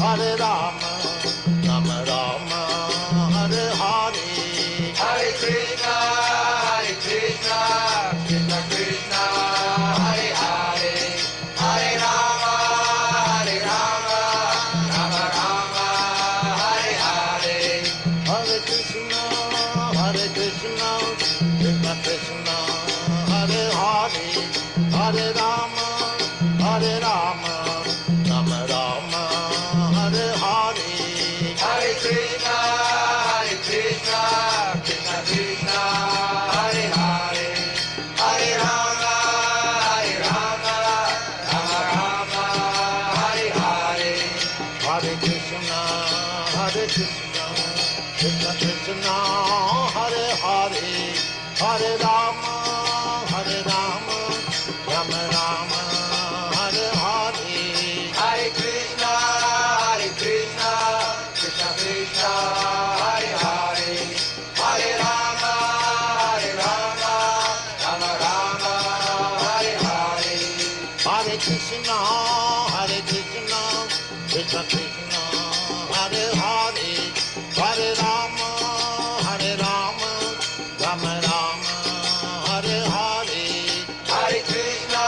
Hare Rama, Rama Rama, Hare Hare, Hare Krishna, Krishna Krishna, Hare Hare, Hare Rama, Rama Rama, Hare Hare, Hare Krishna, Krishna Krishna, Hare Hare, Hare Rama, Rama Rama, Hare Hare, Hare Krishna, Krishna Krishna, Hare Hare, Hare Rama, Rama Rama, Hare Hare, Hare Krishna, Krishna Krishna, Hare Hare, Hare Rama, Rama Rama, Hare Hare, Hare Krishna, Krishna Krishna, Hare Hare, Hare Rama, Rama Rama, Hare Hare, Hare Krishna, Krishna Krishna, Hare Hare, Hare Rama, Rama Rama, Hare Hare, Hare Krishna,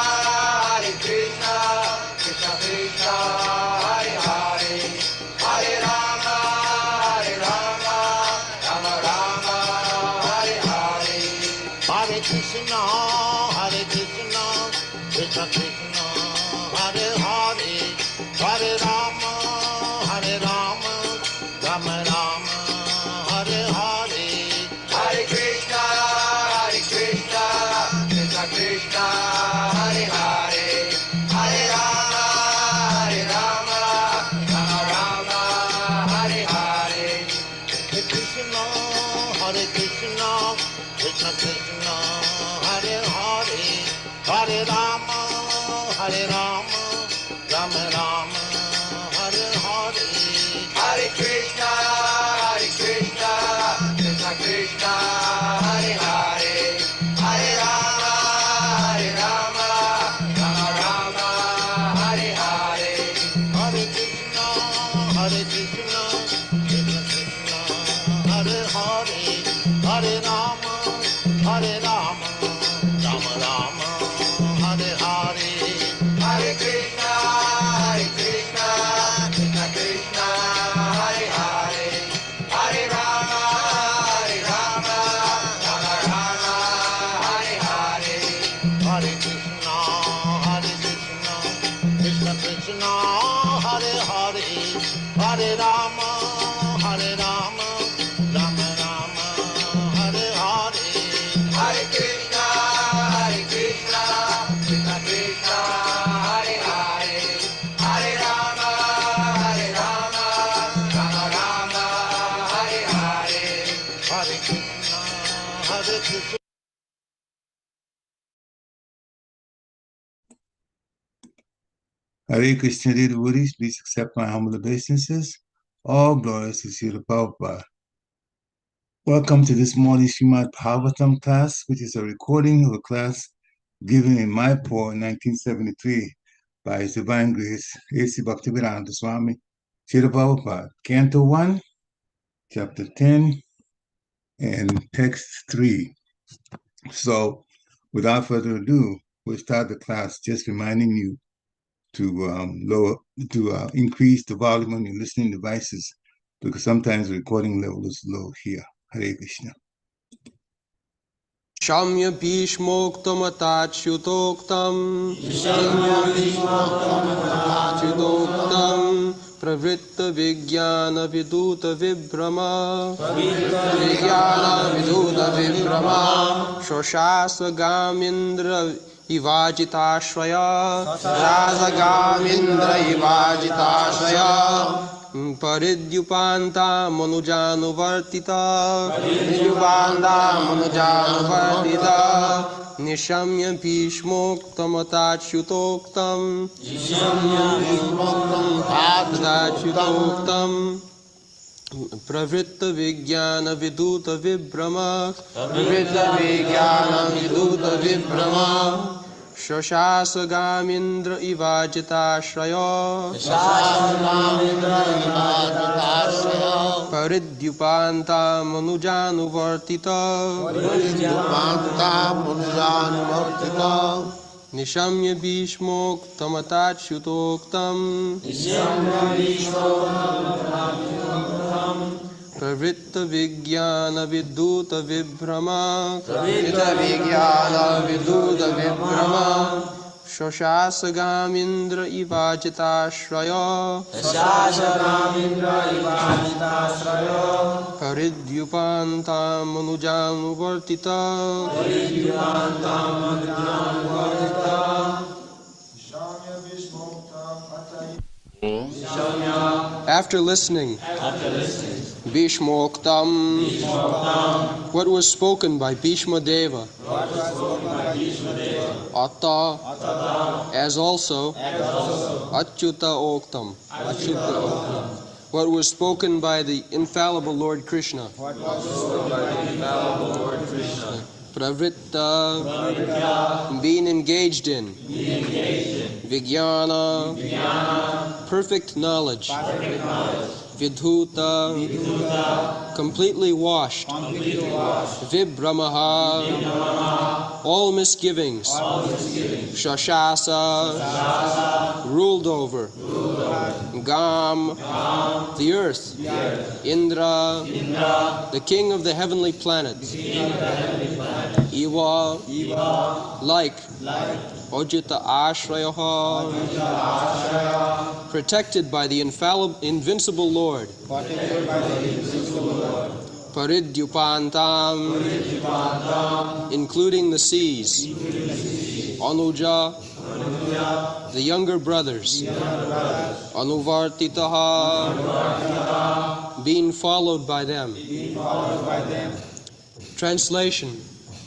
Krishna Krishna, Hare Hare, Hare Rama, Rama Rama, Hare Hare, Hare Krishna, Krishna Krishna, Hare Hare, Hare Rama, Rama Rama, Hare Hare, Hare Krishna, Krishna Krishna, Hare Hare, Hare Rama, Rama Rama, Hare Hare, Hare Krishna, Krishna Krishna, Hare Hare, Hare Rama, Rama Rama, Hare Hare, Hare Krishna, Krishna Krishna, Hare Hare, Hare Rama, Rama Rama, Hare Hare, Hare Krishna, Krishna Krishna, Hare Hare, Hare Rama, Rama Rama, Hare Hare, Hare Krishna, Krishna Krishna, Hare Hare, Hare Rama, Rama Rama, Hare Hare, Hare Krishna, Krishna Krishna, Hare Hare, Hare Rama, Rama Rama, Hare Hare, Hare Krishna, Krishna Krishna, Hare Hare, Hare Rama, Rama Rama, Hare Hare, Hare Krishna, Krishna. Hare Krishna, dear devotees, please accept my humble obeisances. All glories to Srila Prabhupada. Welcome to this morning's Srimad Bhagavatam class, which is a recording of a class given in Mayapur in 1973 by His Divine Grace, A.C. Bhaktivedanta Swami, Srila Prabhupada, Canto 1, Chapter 10, and Text 3. So, without further ado, we'll start the class just reminding you to increase the volume on your listening devices, because sometimes the recording level is low here. Hare Krishna. Niśamya bhīṣmoktam athācyutoktaṁ pravṛtta-vijñāna-vidhūta-vibhramaḥ śaśāsa indra ivājitāśrayaḥ indra ivājitāśrayaḥ paridhyupāntām anujānuvartitaḥ niśamya bhīṣmoktam athācyutoktaṁ pravṛtta-vijñāna-vidhūta-vibhramaḥ śaśāsa indra ivājitāśrayaḥ paridhyupāntām anujānuvartitaḥ niśamya bhīṣmoktam athācyutoktaṁ pravṛtta-vijñāna-vidhūta-vibhramaḥ śaśāsa indra ivājitāśrayaḥ paridhyupāntām anujānuvartitaḥ After listening, Bhīṣmoktam, what was spoken by Bhīṣmadeva, as also athācyutoktaṁ, what was spoken by the infallible Lord Kṛṣṇa, pravṛtta, being engaged in, vijñāna, perfect knowledge, vidhūta, completely washed, vibhramaḥ, all misgivings, śaśāsa, ruled over, gam, the earth, indra, the king of the heavenly planets, like ivājitāśrayaḥ, protected by the invincible Lord, paridhyupāntām, including the seas, anuja, the younger brothers, anujānuvartitaḥ, being followed by them. Translation: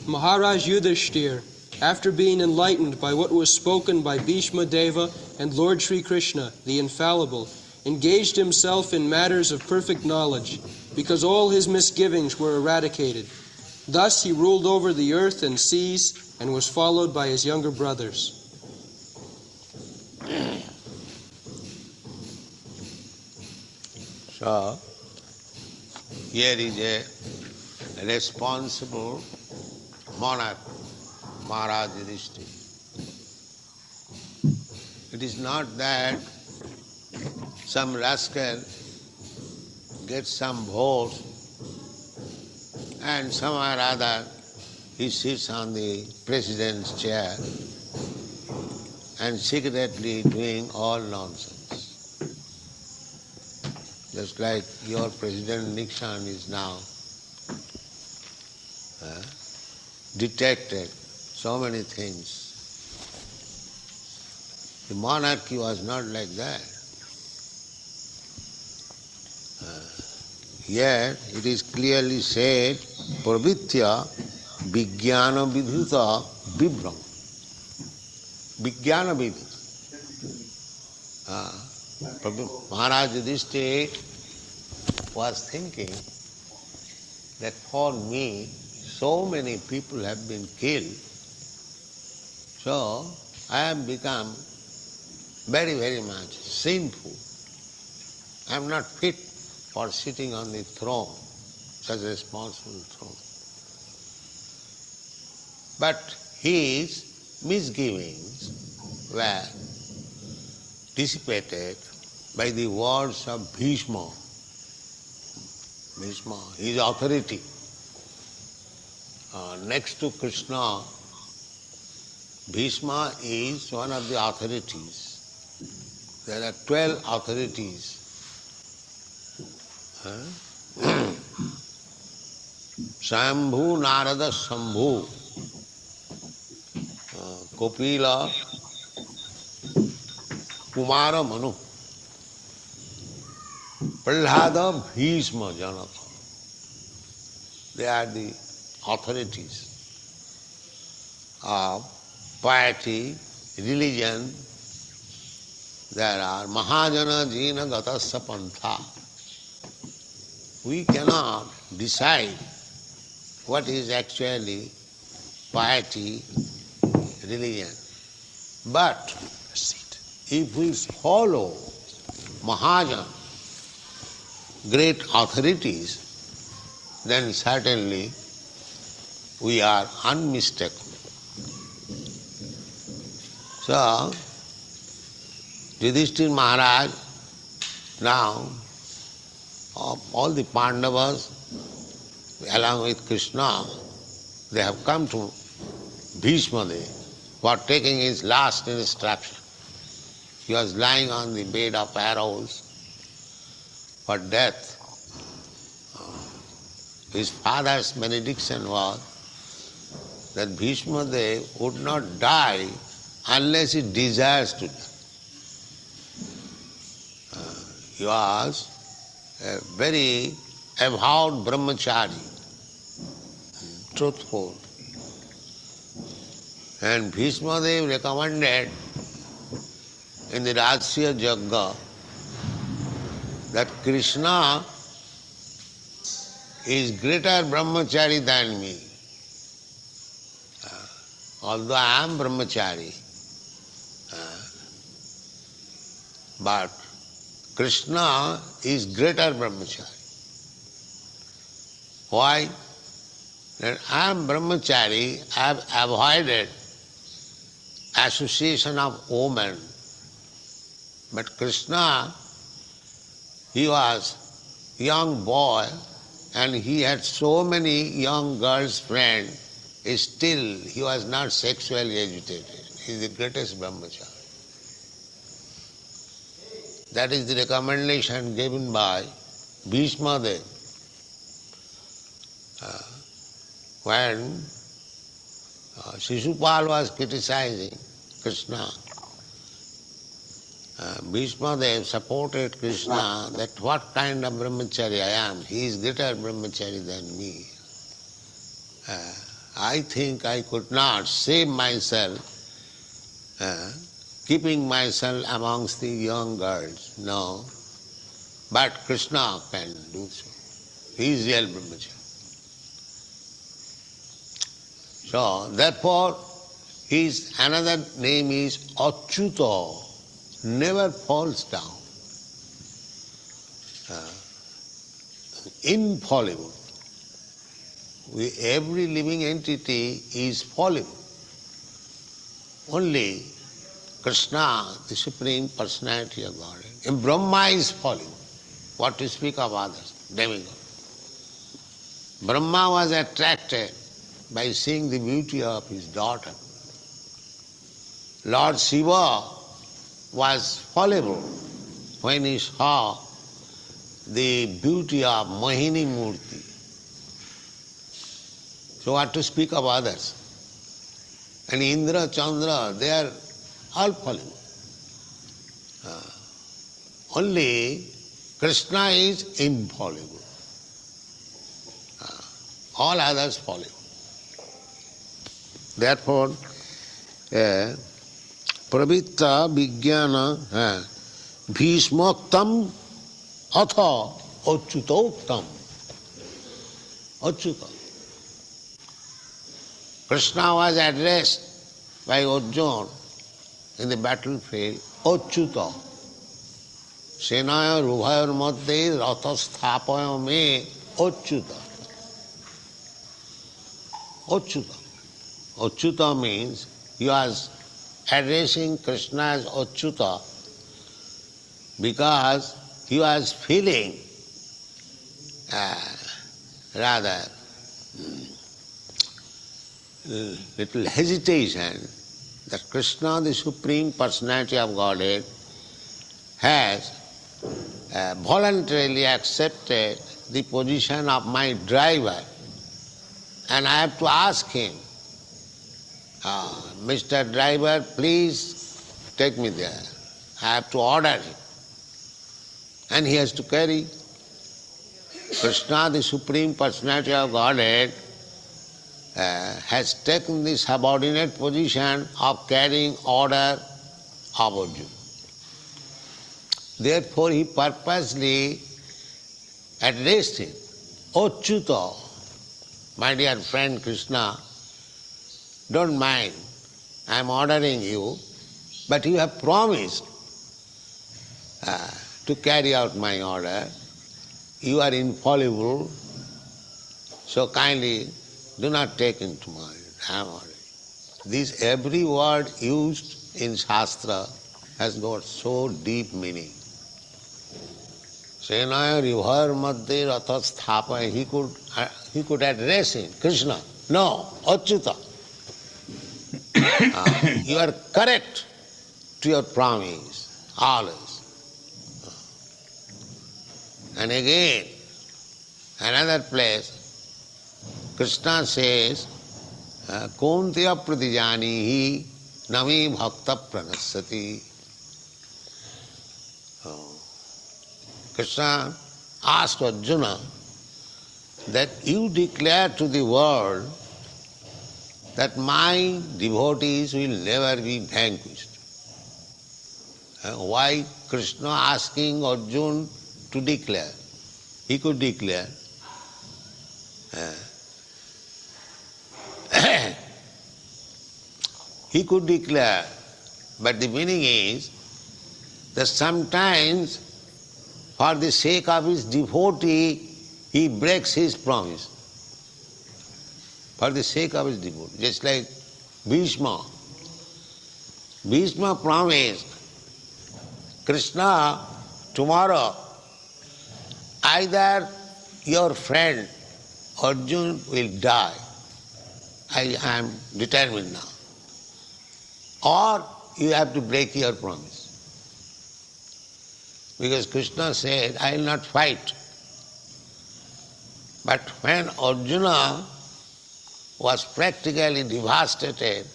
Mahārāja Yudhiṣṭhira, after being enlightened by what was spoken by Bhīṣmadeva and Lord Sri Kṛṣṇa, the infallible, engaged himself in matters of perfect knowledge, because all his misgivings were eradicated. Thus he ruled over the earth and seas and was followed by his younger brothers. So, here is a responsible monarch, Mahārāja Yudhiṣṭhira. It is not that some rascal gets some vote and somehow or other he sits on the president's chair and secretly doing all nonsense. Just like your President Nixon is now detected so many things. The monarchy was not like that. Here it is clearly said, pravṛtta-vijñāna-vidhūta-vibhramaḥ. Vijñāna-vidhūta. Mahārāja Yudhiṣṭhira was thinking that for me, so many people have been killed, so I have become very, very much sinful. I am not fit for sitting on the throne, such a responsible throne. But his misgivings were dissipated by the words of Bhīṣma, his authority. Next to Kṛṣṇa, Bhīṣma is one of the authorities. There are 12 authorities. Sambhu, Narada, Sambhu, Kopila, Kumara, Manu, Prahlāda, Bhīṣma, Janaka. They are the authorities of piety, religion. There are Mahājana Jīna Gatasya Pantha. We cannot decide what is actually piety, religion. But if we follow Mahajan, great authorities, then certainly we are unmistakable. So, Yudhiṣṭhira Maharaj, now, all the Pandavas, along with Kṛṣṇa, they have come to Bhīṣmadeva for taking his last instruction. He was lying on the bed of arrows for death. His father's benediction was that Bhīṣmadeva would not die unless he desires to die. He was a very avowed brahmachari, truthful. And Bhīṣmadeva recommended in the Rajsya Yajna that Kṛṣṇa is greater brahmachari than me. Although I am brahmachari, but Kṛṣṇa is greater brahmachari. Why? That I am brahmachari, I have avoided association of women. But Kṛṣṇa, he was a young boy and he had so many young girls friends, still he was not sexually agitated. He is the greatest brahmachari. That is the recommendation given by Bhīṣmadeva. When Sisupal was criticizing Kṛṣṇa, Bhīṣmadeva supported Kṛṣṇa that what kind of brahmachari I am. He is greater brahmachari than me. I think I could not save myself keeping myself amongst the young girls. No. But Kṛṣṇa can do so. He is real brahmachari. So, therefore, his another name is Achyuta, never falls down, infallible. Every living entity is fallible. Only Kṛṣṇa, the Supreme Personality of Godhead, and Brahma is fallible. What to speak of others, demigod. Brahma was attracted by seeing the beauty of his daughter. Lord Shiva was fallible when he saw the beauty of Mohini Murti. So what to speak of others? And Indra, Chandra, they are all fallible. Only Kṛṣṇa is infallible. All others fallible. Therefore, pravṛtta-vijñāna-vidhūta-vibhramaḥ athācyutoktaṁ. Achyuta. Kṛṣṇa was addressed by Arjuna in the battlefield, Achyuta. Senaya rubhayor madhye rathasthapaya me Achyuta. Achyuta. Achyuta means he was addressing Kṛṣṇa as Achyuta because he was feeling rather little hesitation that Kṛṣṇa, the Supreme Personality of Godhead, has voluntarily accepted the position of my driver, and I have to ask him, Mr. Driver, please take me there. I have to order him. And he has to carry. Kṛṣṇa, the Supreme Personality of Godhead, has taken the subordinate position of carrying order of Arjuna. Therefore he purposely addressed him, Achyuta, my dear friend Kṛṣṇa, don't mind, I am ordering you, but you have promised to carry out my order. You are infallible, so kindly do not take into mind. I am already. This every word used in Shastra has got so deep meaning. Senaya river madhya rathasthāpaya, he could address him, Kṛṣṇa. No, achyuta. You are correct to your promise, always. And again, another place, Kṛṣṇa says, Kuntya pratijānīhi nami bhakta pranasati. Kṛṣṇa asked Arjuna that you declare to the world that my devotees will never be vanquished. Why Kṛṣṇa asking Arjuna to declare? He could declare. He could declare, but the meaning is that sometimes for the sake of his devotee, he breaks his promise. For the sake of his devotee. Just like Bhīṣma. Bhīṣma promised, Kṛṣṇa, tomorrow either your friend Arjuna will die, I am determined now, or you have to break your promise. Because Kṛṣṇa said, I will not fight. But when Arjuna was practically devastated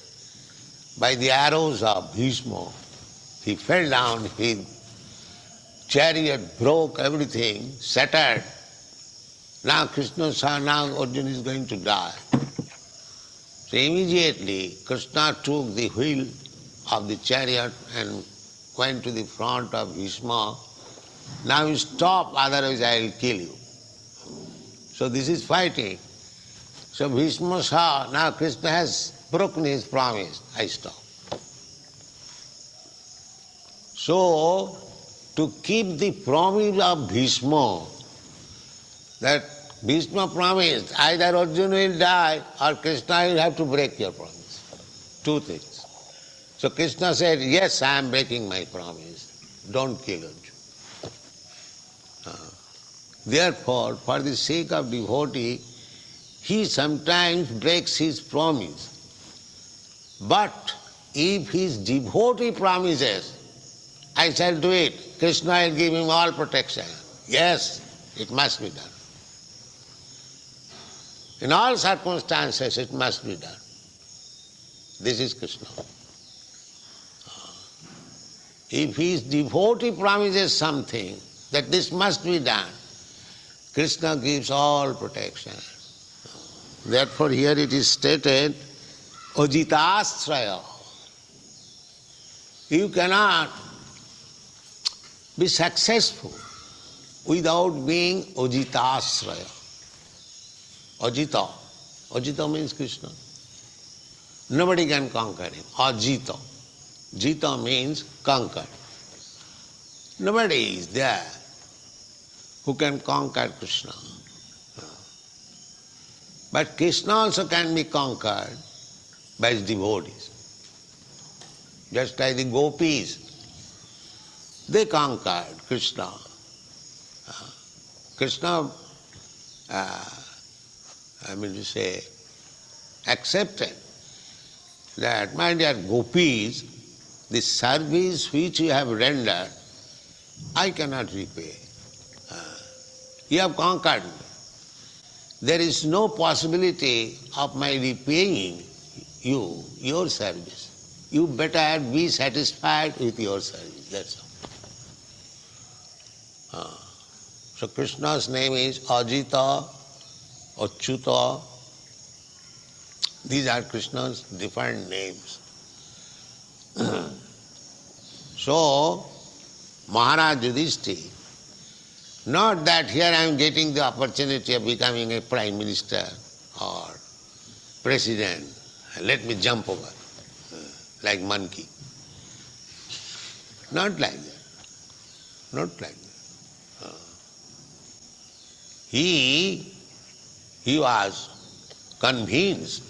by the arrows of Bhīṣma, he fell down, his chariot broke, everything, shattered. Now Kṛṣṇa saw, now Arjuna is going to die. So immediately Kṛṣṇa took the wheel of the chariot and went to the front of Bhīṣma. Now you stop, otherwise I will kill you. So this is fighting. So Bhīṣma saw, now Kṛṣṇa has broken his promise, I stop. So, to keep the promise of Bhīṣma, that Bhīṣma promised, either Arjuna will die or Kṛṣṇa will have to break your promise. Two things. So Kṛṣṇa said, yes, I am breaking my promise. Don't kill Arjuna. Therefore, for the sake of devotee, he sometimes breaks his promise. But if his devotee promises, I shall do it, Kṛṣṇa will give him all protection. Yes, it must be done. In all circumstances, it must be done. This is Kṛṣṇa. If his devotee promises something, that this must be done, Kṛṣṇa gives all protection. Therefore here it is stated, ivājitāśrayaḥ. You cannot be successful without being ivājitāśrayaḥ. Ajita. Ajita means Kṛṣṇa. Nobody can conquer him. Ajita. Jita means conquer. Nobody is there who can conquer Kṛṣṇa. But Kṛṣṇa also can be conquered by his devotees. Just like the gopis, they conquered Kṛṣṇa. Kṛṣṇa, accepted that, my dear gopis, the service which you have rendered, I cannot repay. You have conquered me. There is no possibility of my repaying you, your service. You better be satisfied with your service, that's all. So Kṛṣṇa's name is Ajita, Achyuta. These are Kṛṣṇa's different names. So, Mahārāja Yudhiṣṭhira, not that here I am getting the opportunity of becoming a prime minister or president, let me jump over like monkey. Not like that. Not like that. He was convinced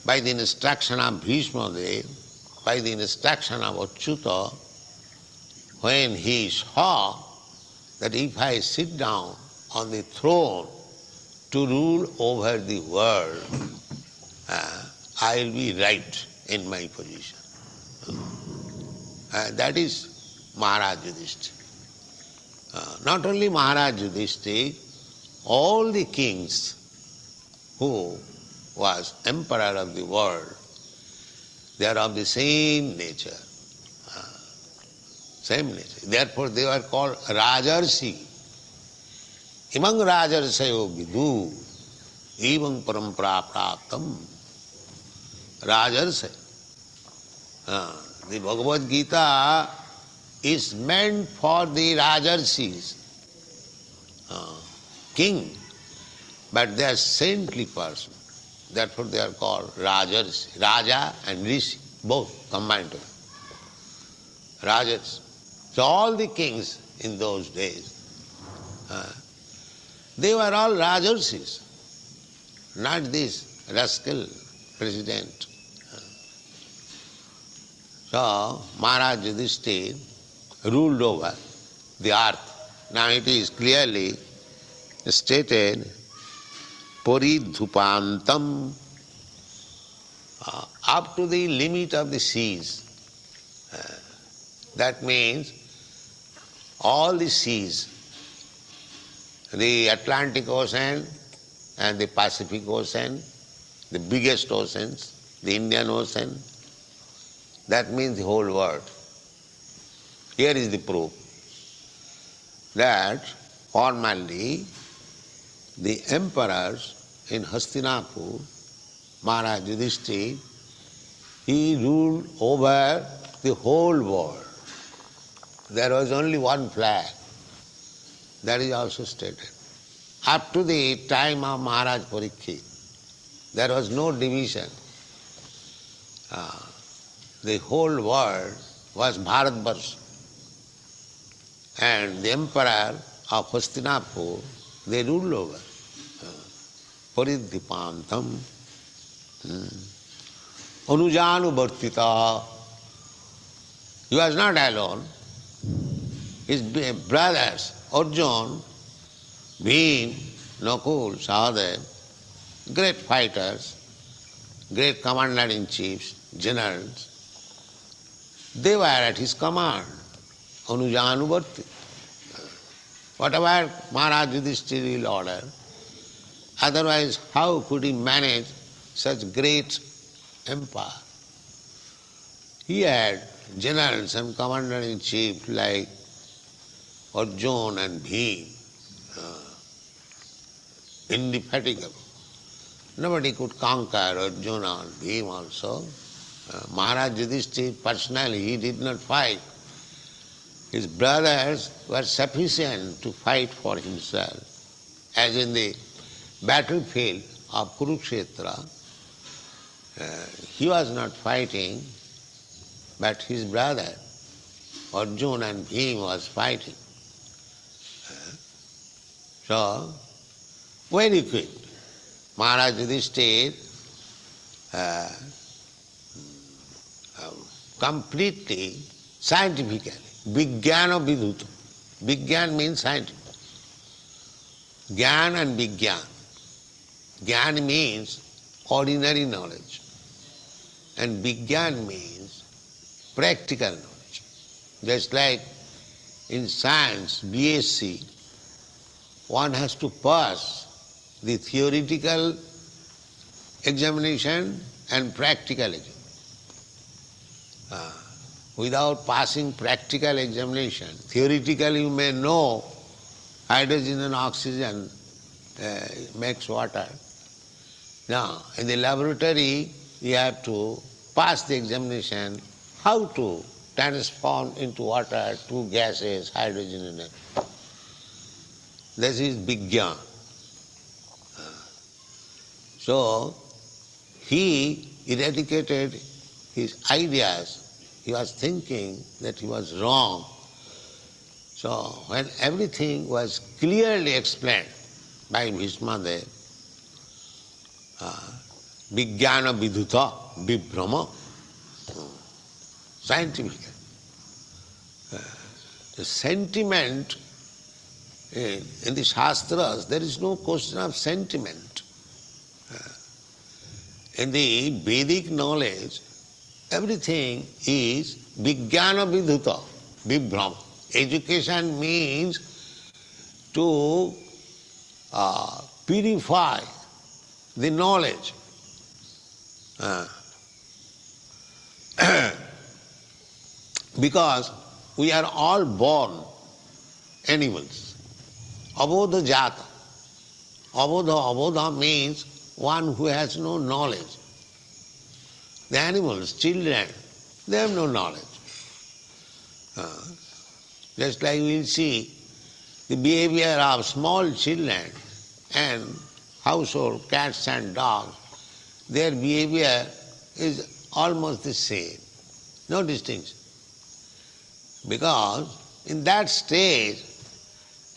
by the instruction of Bhīṣmadeva, by the instruction of Achyuta, when he saw that if I sit down on the throne to rule over the world, I will be right in my position. That is Mahārāja Yudhiṣṭhira. Not only Mahārāja Yudhiṣṭhira, all the kings who was emperor of the world, they are of the same nature. Same nature. Therefore they were called Rajarsi. Imang Rajarsayo Vidhu, Evang pravṛtta-vijñāna-vidhūta-vibhramaḥ. Rajarsa. The Bhagavad Gita is meant for the Rajarsis, king, but they are saintly person. Therefore they are called Rajarsi. Raja and Rishi, both combined together. Rajarsi. So all the kings in those days, they were all Rajarsis, not this rascal president. So Mahārāja Yudhiṣṭhira ruled over the earth. Now it is clearly stated, paridhyupāntām, up to the limit of the seas. That means all the seas, the Atlantic Ocean and the Pacific Ocean, the biggest oceans, the Indian Ocean, that means the whole world. Here is the proof that formerly the emperors in Hastinapur, Mahārāja Yudhiṣṭhira, he ruled over the whole world. There was only one flag. That is also stated. Up to the time of Maharaj Parikshit, there was no division. The whole world was Bharatvarsha. And the emperor of Hastinapur, they ruled over. Paridhyupāntām, anujānuvartitaḥ. He was not alone. His brothers, Arjuna, Bhīm, Nakul, Sahadeva, great fighters, great commander-in-chiefs, generals, they were at his command, anujānuvartitaḥ. Whatever Mahārāja Yudhiṣṭhira will order, otherwise how could he manage such great empire? He had generals and commander-in-chief like Arjuna and Bhīm, indefatigable. Nobody could conquer Arjuna and Bhīm also. Mahārāja Yudhiṣṭhira personally, he did not fight. His brothers were sufficient to fight for himself. As in the battlefield of Kurukshetra, he was not fighting, but his brother Arjuna and Bhīm was fighting. So, very quick, Mahārāja Yudhiṣṭhira completely, scientifically, vijñāna-vidhūta. Vijñāna means scientific. Jnana and vijñāna. Jnana means ordinary knowledge, and vijñāna means practical knowledge. Just like in science, BSc, one has to pass the theoretical examination and practical examination. Without passing practical examination, theoretically you may know hydrogen and oxygen makes water. Now, in the laboratory, you have to pass the examination how to transform into water two gases, hydrogen and everything. This is vijñāna. So, he eradicated his ideas he was thinking that he was wrong. So when everything was clearly explained by Bhīṣmadeva, vijñāna-vidhūta-vibhramaḥ, scientifically, the sentiment in the Shastras, there is no question of sentiment. In the Vedic knowledge, everything is vijñāna-vidhūta-vibhramaḥ. Education means to purify the knowledge. Because we are all born animals. Abodha jata. Abodha means one who has no knowledge. The animals, children, they have no knowledge. Just like we will see the behavior of small children and household cats and dogs, their behavior is almost the same, no distinction. Because in that stage,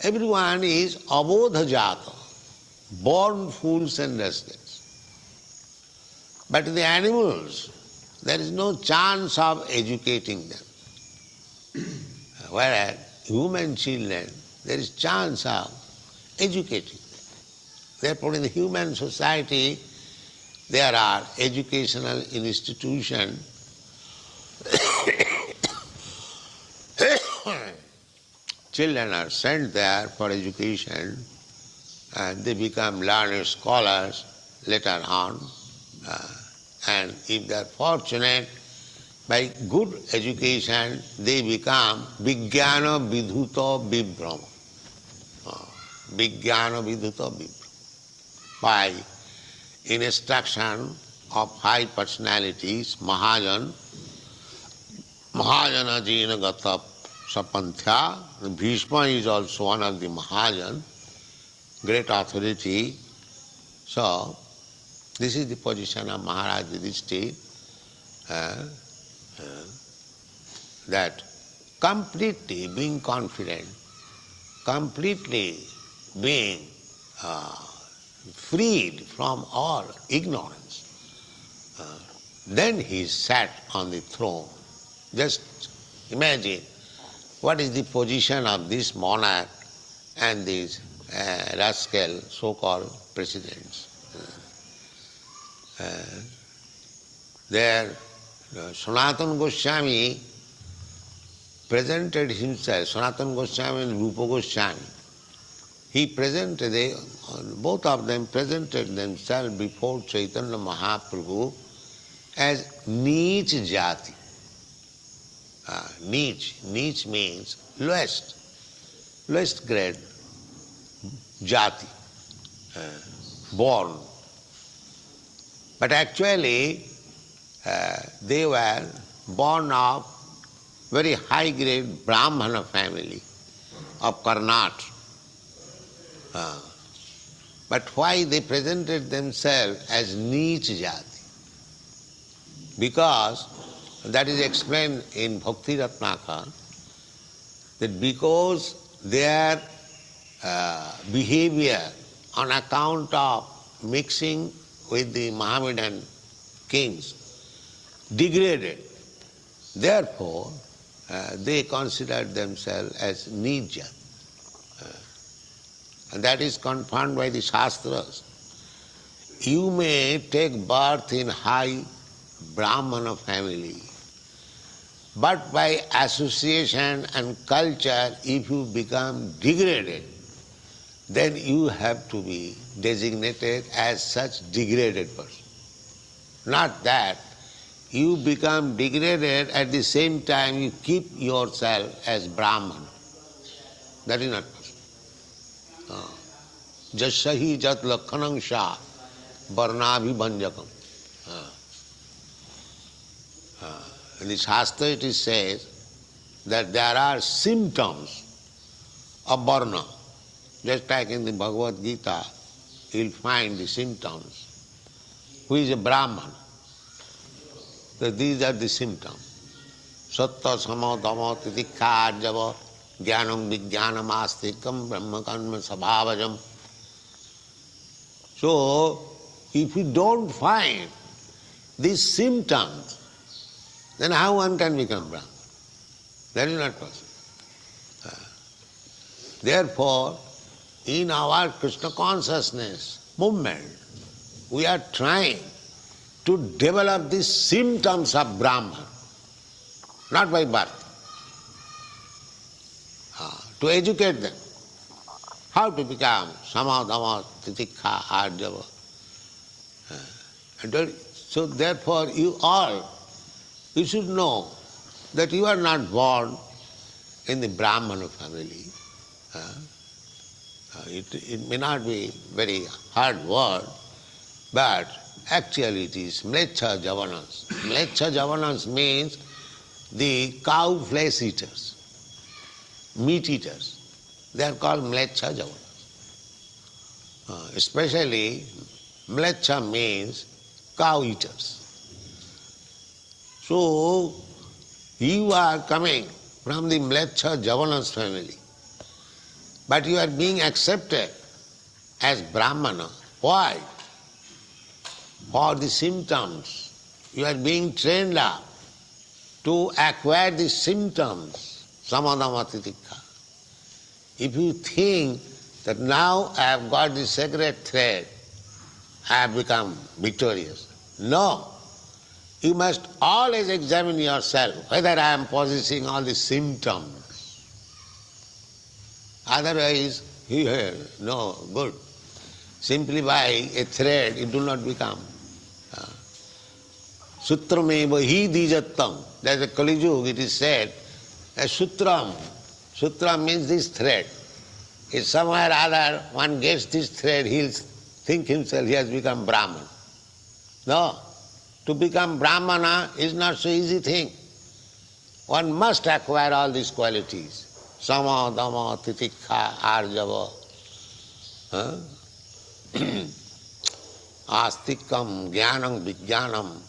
everyone is abodha jata, born fools and restless. But the animals, there is no chance of educating them. Whereas human children, there is chance of educating them. Therefore in the human society, there are educational institutions. Children are sent there for education and they become learned scholars later on. And if they are fortunate, by good education, they become vijñāna-vidhūta-vibhramaḥ. Vijñāna-vidhūta-vibhramaḥ. By instruction of high personalities, Mahājana jina gata sapanthya. Bhīṣma is also one of the Mahājan, great authority. So, this is the position of Mahārāja Yudhiṣṭhira, that completely being confident, completely being freed from all ignorance, then he sat on the throne. Just imagine what is the position of this monarch and these rascal so-called presidents. There, Sanatana Goswami presented himself, Sanatana Goswami and Rupa Goswami. He presented, both of them presented themselves before Chaitanya Mahaprabhu as Nīc Jati. Nīc means lowest grade, Jati, born. But actually, they were born of very high grade Brahmana family of Karnataka. But why they presented themselves as Nīc Jati? Because that is explained in Bhakti Ratnakara, that because their behavior on account of mixing with the Mohammedan kings degraded, therefore they considered themselves as Nīc Jati. And that is confirmed by the Shastras. You may take birth in high Brahmana family, but by association and culture, if you become degraded, then you have to be designated as such degraded person. Not that you become degraded, at the same time you keep yourself as Brahman. That is not possible. Jasyahi jat lakhanam sha varnabhibhanjakam. In the Shastra it is said that there are symptoms of varna. Just like in the Bhagavad Gita, you will find the symptoms. Who is a Brahman? So these are the symptoms. sattva samo dhamma titikha arjava jnanam vijñānam astikam brahma karma sabhavajam. So, if we don't find these symptoms, then how one can become Brahman? That is not possible. Therefore, in our Kṛṣṇa consciousness movement, we are trying to develop these symptoms of Brahman, not by birth, to educate them. How to become sama, dhamma, titikha, arjava. So therefore you should know that you are not born in the Brahmana family. It may not be very hard word, but actually it is mlecha javanas. Mlecha javanas means the cow flesh eaters, meat eaters. They are called mlecha javanas. Especially mlecha means cow eaters. So you are coming from the mlecha javanas family, but you are being accepted as Brahmana. Why? For the symptoms. You are being trained up to acquire the symptoms, samadhamma titikha. If you think that now I have got the sacred thread, I have become victorious. No. You must always examine yourself whether I am possessing all the symptoms. Otherwise, no, good. Simply by a thread, it do not become. Sutrameva hīdījattam. There is a Kali Yuga, it is said, a sutram. Sutra means this thread. If somewhere or other one gets this thread, he'll think himself he has become Brahman. No. To become Brahmana is not so easy thing. One must acquire all these qualities. Sama, dhamma, titikha, arjava. Astikam, jnanam, vijñānam,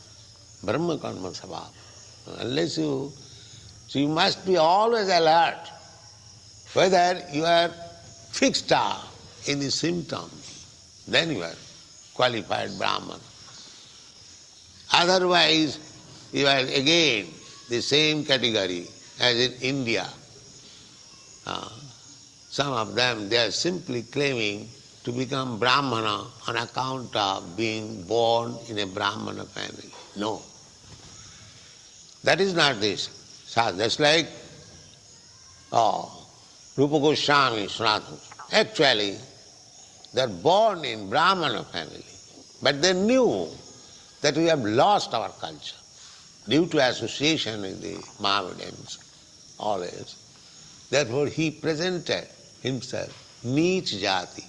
brahma karma sabhav. Unless so you must be always alert whether you are fixed up in the symptoms, then you are qualified Brahman. Otherwise, you are again the same category as in India. Some of them, they are simply claiming to become Brahmana on account of being born in a Brahmana family. No. That is not this. Just like Rupa Goswami, Sanatana. Actually, they are born in Brahmana family, but they knew that we have lost our culture due to association with the Mohammedans always. Therefore he presented himself Nīc jati.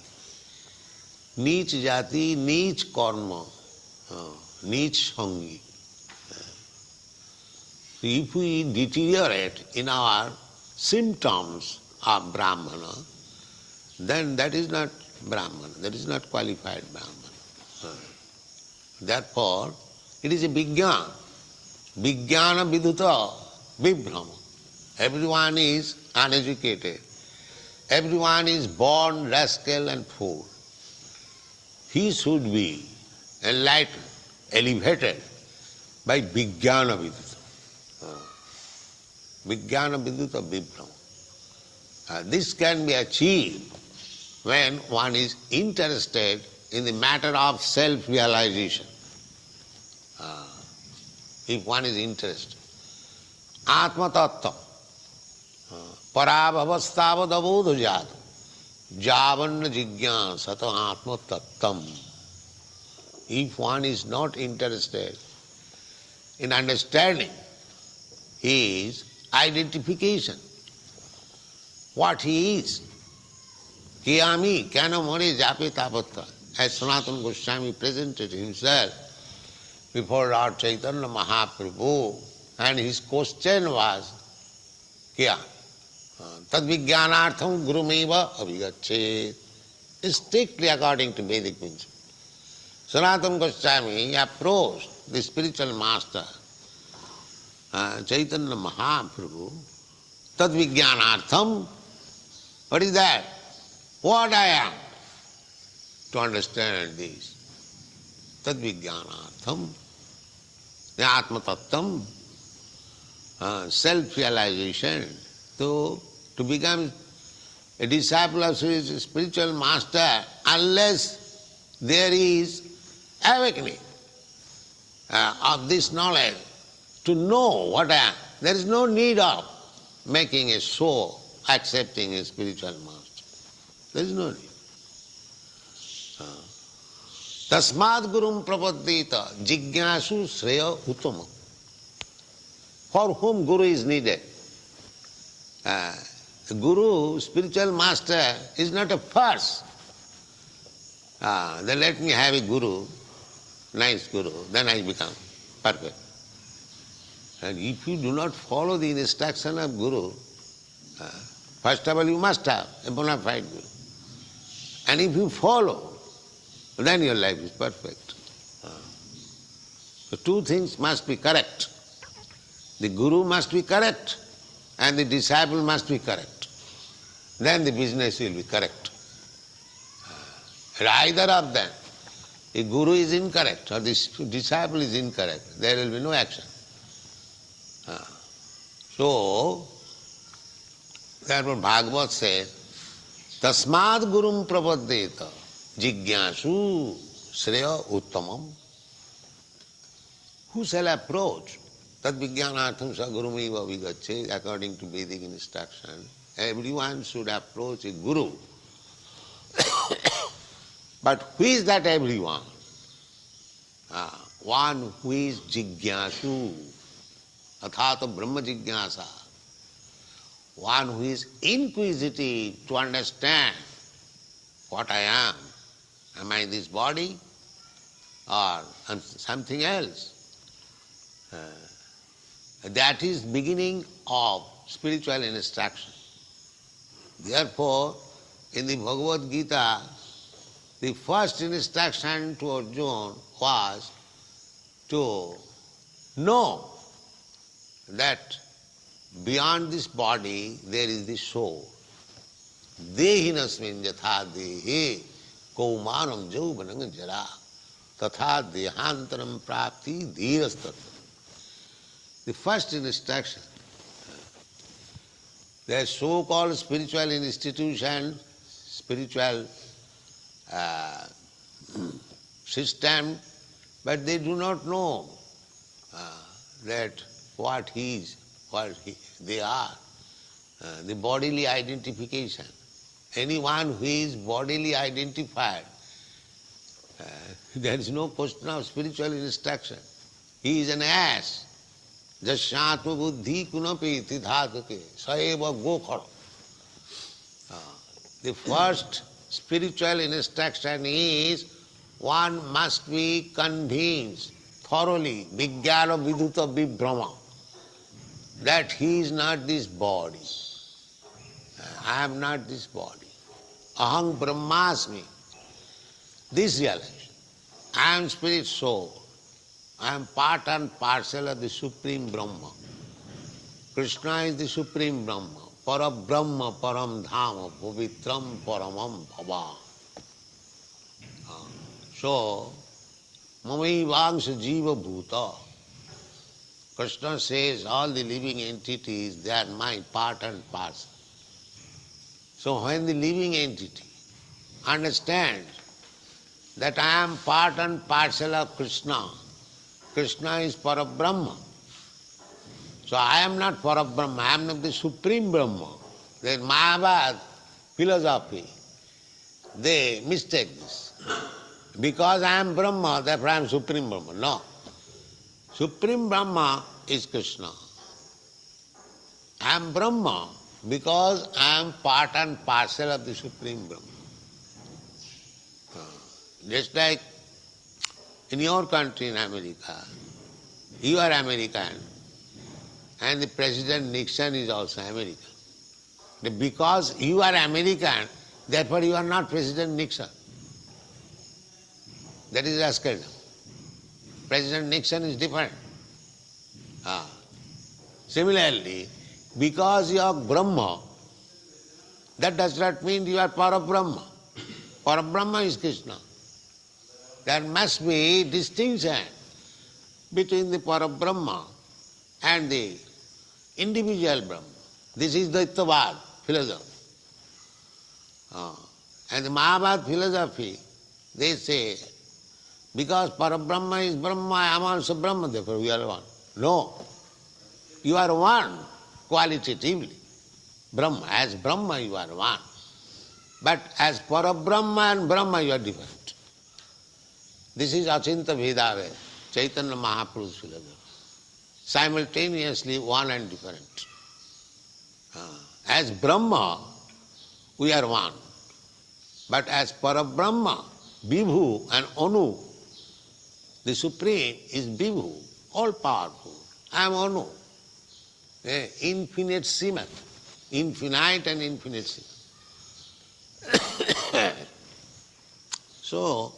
Nīc jati, Nīc karma, Nīc sangi. If we deteriorate in our symptoms of Brahmana, then that is not Brahmana, that is not qualified Brahmana. Therefore, it is a vijñāna. Vijñāna-vidhūta-vibhramaḥ. Everyone is uneducated. Everyone is born rascal and fool. He should be enlightened, elevated by vijñāna-vidhūta. Vijñāna-vidhūta-vibhramaḥ. This can be achieved when one is interested in the matter of self-realization. If one is interested. Atma-tattva. Parābhavastavad-abodhajātam. Jāvanna jigyāsata atma-tattam. If one is not interested in understanding his identification, what he is, kiyami, kena more jape tapatra, as Sanatana Goswami presented himself before Lord Chaitanya Mahaprabhu, and his question was, kya? Tad vijñānārtham gurumeva abhigachet. Strictly according to Vedic principle. Sanatana Goswami approached the spiritual master Chaitanya Mahaprabhu, tad-vijñānārtham. What is that? What I am. To understand this. Tad-vijñānārtham. Atma-tattam. Self-realization. To become a disciple of his spiritual master, unless there is awakening of this knowledge, to know what I am. There is no need of making a show, accepting a spiritual master. There is no need. Tasmād gurum prapaddita jignāsu śraya uttamam. For whom Guru is needed? The Guru, spiritual master, is not a force. Then let me have a Guru, nice Guru, then I become perfect. And if you do not follow the instruction of Guru, first of all you must have a bona fide Guru. And if you follow, then your life is perfect. So two things must be correct. The Guru must be correct and the disciple must be correct. Then the business will be correct. Either of them, if Guru is incorrect or the disciple is incorrect, there will be no action. So, therefore Bhagavad says, Tasmād gurum prapaddeta jignāsu śraya uttamam. Who shall approach? Tad-vijñānārtham sa gurumeva vigacche, according to Vedic instruction. Everyone should approach a Guru. But who is that everyone? One who is jignāsu, athāta brahma jignāsa. One who is inquisitive to understand what I am. Am I this body or something else? That is beginning of spiritual instruction. Therefore, in the Bhagavad Gita, the first instruction to Arjuna was to know that beyond this body there is the soul. Dehinasmin yatha dehe kaumanam jauvanam jara tatha dehantaram prapti dhirastatra. The first instruction. Their so-called spiritual institution, spiritual system, but they do not know that what they are. The bodily identification. Anyone who is bodily identified, there is no question of spiritual instruction. He is an ass. Jasyātma buddhi kunapi tidhātuke saeva gokhara. The first spiritual instruction is one must be convinced thoroughly, vijñāna-vidhūta-vibhramaḥ, that he is not this body. I am not this body. Aham brahmasmi. This realization. I am spirit soul. I am part and parcel of the Supreme Brahma. Kṛṣṇa is the Supreme Brahma. Para Brahma param dhama pavitram paramam bhava. So, mamaivangsha jiva bhuta. Kṛṣṇa says all the living entities, they are my part and parcel. So when the living entity understands that I am part and parcel of Kṛṣṇa, Kṛṣṇa is Parabrahma. So I am not Parabrahma, I am not the Supreme Brahma. The Mahāvāda philosophy, they mistake this. Because I am Brahma, therefore I am Supreme Brahma. No. Supreme Brahma is Kṛṣṇa. I am Brahma because I am part and parcel of the Supreme Brahma. Just like in your country, in America, you are American and the President Nixon is also American. Because you are American, therefore you are not President Nixon. That is rascaldom. President Nixon is different. Similarly, because you are Brahma, that does not mean you are Parabrahma. Parabrahma is Kṛṣṇa. There must be distinction between the Parabrahma and the individual Brahma. This is the Dvaitavad philosophy. And the Mahābhārata philosophy, they say, because Parabrahma is Brahma, I am also Brahma, therefore we are one. No. You are one qualitatively. Brahma, as Brahma you are one. But as Parabrahma and Brahma you are different. This is Achinta Bhedāve, Chaitanya Mahaprabhu's philosophy. Simultaneously one and different. As Brahma, we are one. But as Parabrahma, Vibhu and Anu, the Supreme is Vibhu, all-powerful. I am Anu, infinite semen, infinite and infinite semen. So,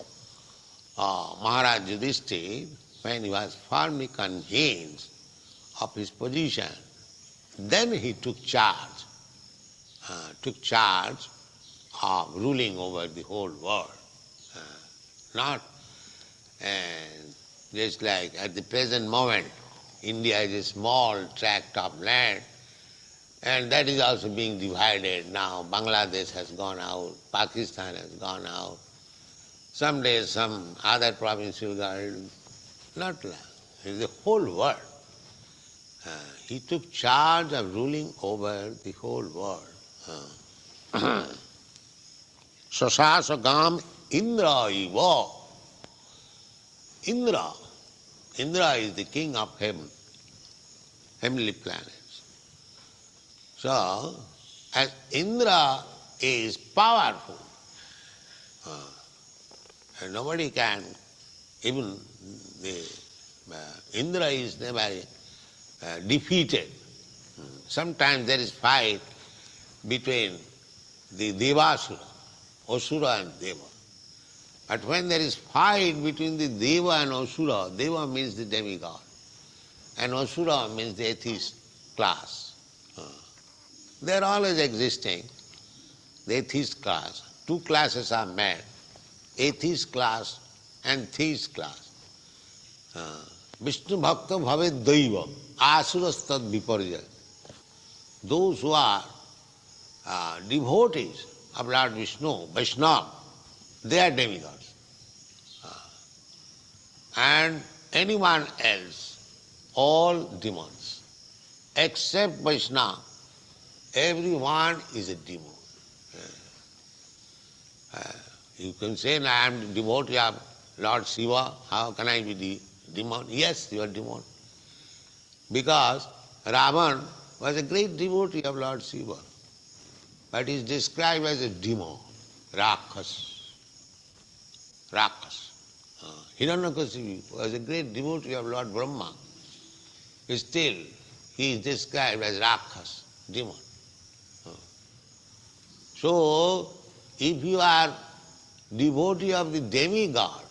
Mahārāja Yudhiṣṭhira, when he was firmly convinced of his position, then he took charge of ruling over the whole world. Not just like at the present moment, India is a small tract of land, and that is also being divided now. Bangladesh has gone out, Pakistan has gone out. Someday some other province will go. Not like it is the whole world. He took charge of ruling over the whole world. śaśāsa indra iva. Indra is the king of heaven, heavenly planets. So, as Indra is powerful, and nobody can, even Indra is never defeated. Sometimes there is fight between the Devasura, Asura and Deva. But when there is fight between the Deva and Asura, Deva means the demigod, and Asura means the atheist class. They are always existing, the atheist class. Two classes are made, atheist class and theist class. bhīṣmoktam bhavet daiva, asurastad viparjaya. Those who are devotees of Lord Vishnu, Vaishnava, they are demigods. And anyone else, all demons. Except Vaishnava, everyone is a demon. You can say, I am the devotee of Lord Shiva, how can I be the demon? Yes, you are demon. Because Ravan was a great devotee of Lord Shiva, but he is described as a demon, Rakhas. Hiranyakasipu was a great devotee of Lord Brahma. Still, he is described as Rakhas, demon. So, if you are devotee of the demigod,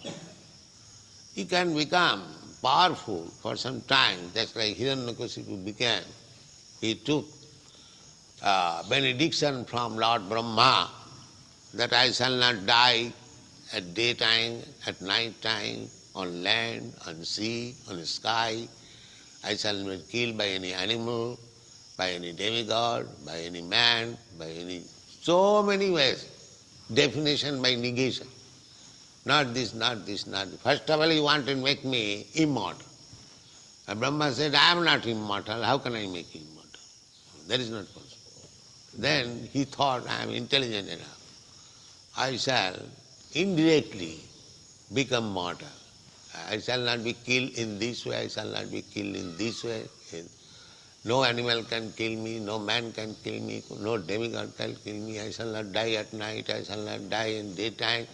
you can become powerful for some time, just like Hiranyakasipu became. He took benediction from Lord Brahma that I shall not die at daytime, at night time, on land, on sea, on the sky. I shall not be killed by any animal, by any demigod, by any man, by any... So many ways. Definition by negation. Not this, not this, not this. First of all, he wanted to make me immortal. And Brahma said, I am not immortal. How can I make you immortal? That is not possible. Then he thought, I am intelligent enough. I shall indirectly become mortal. I shall not be killed in this way, I shall not be killed in this way. No animal can kill me, no man can kill me, no demigod can kill me. I shall not die at night, I shall not die in daytime,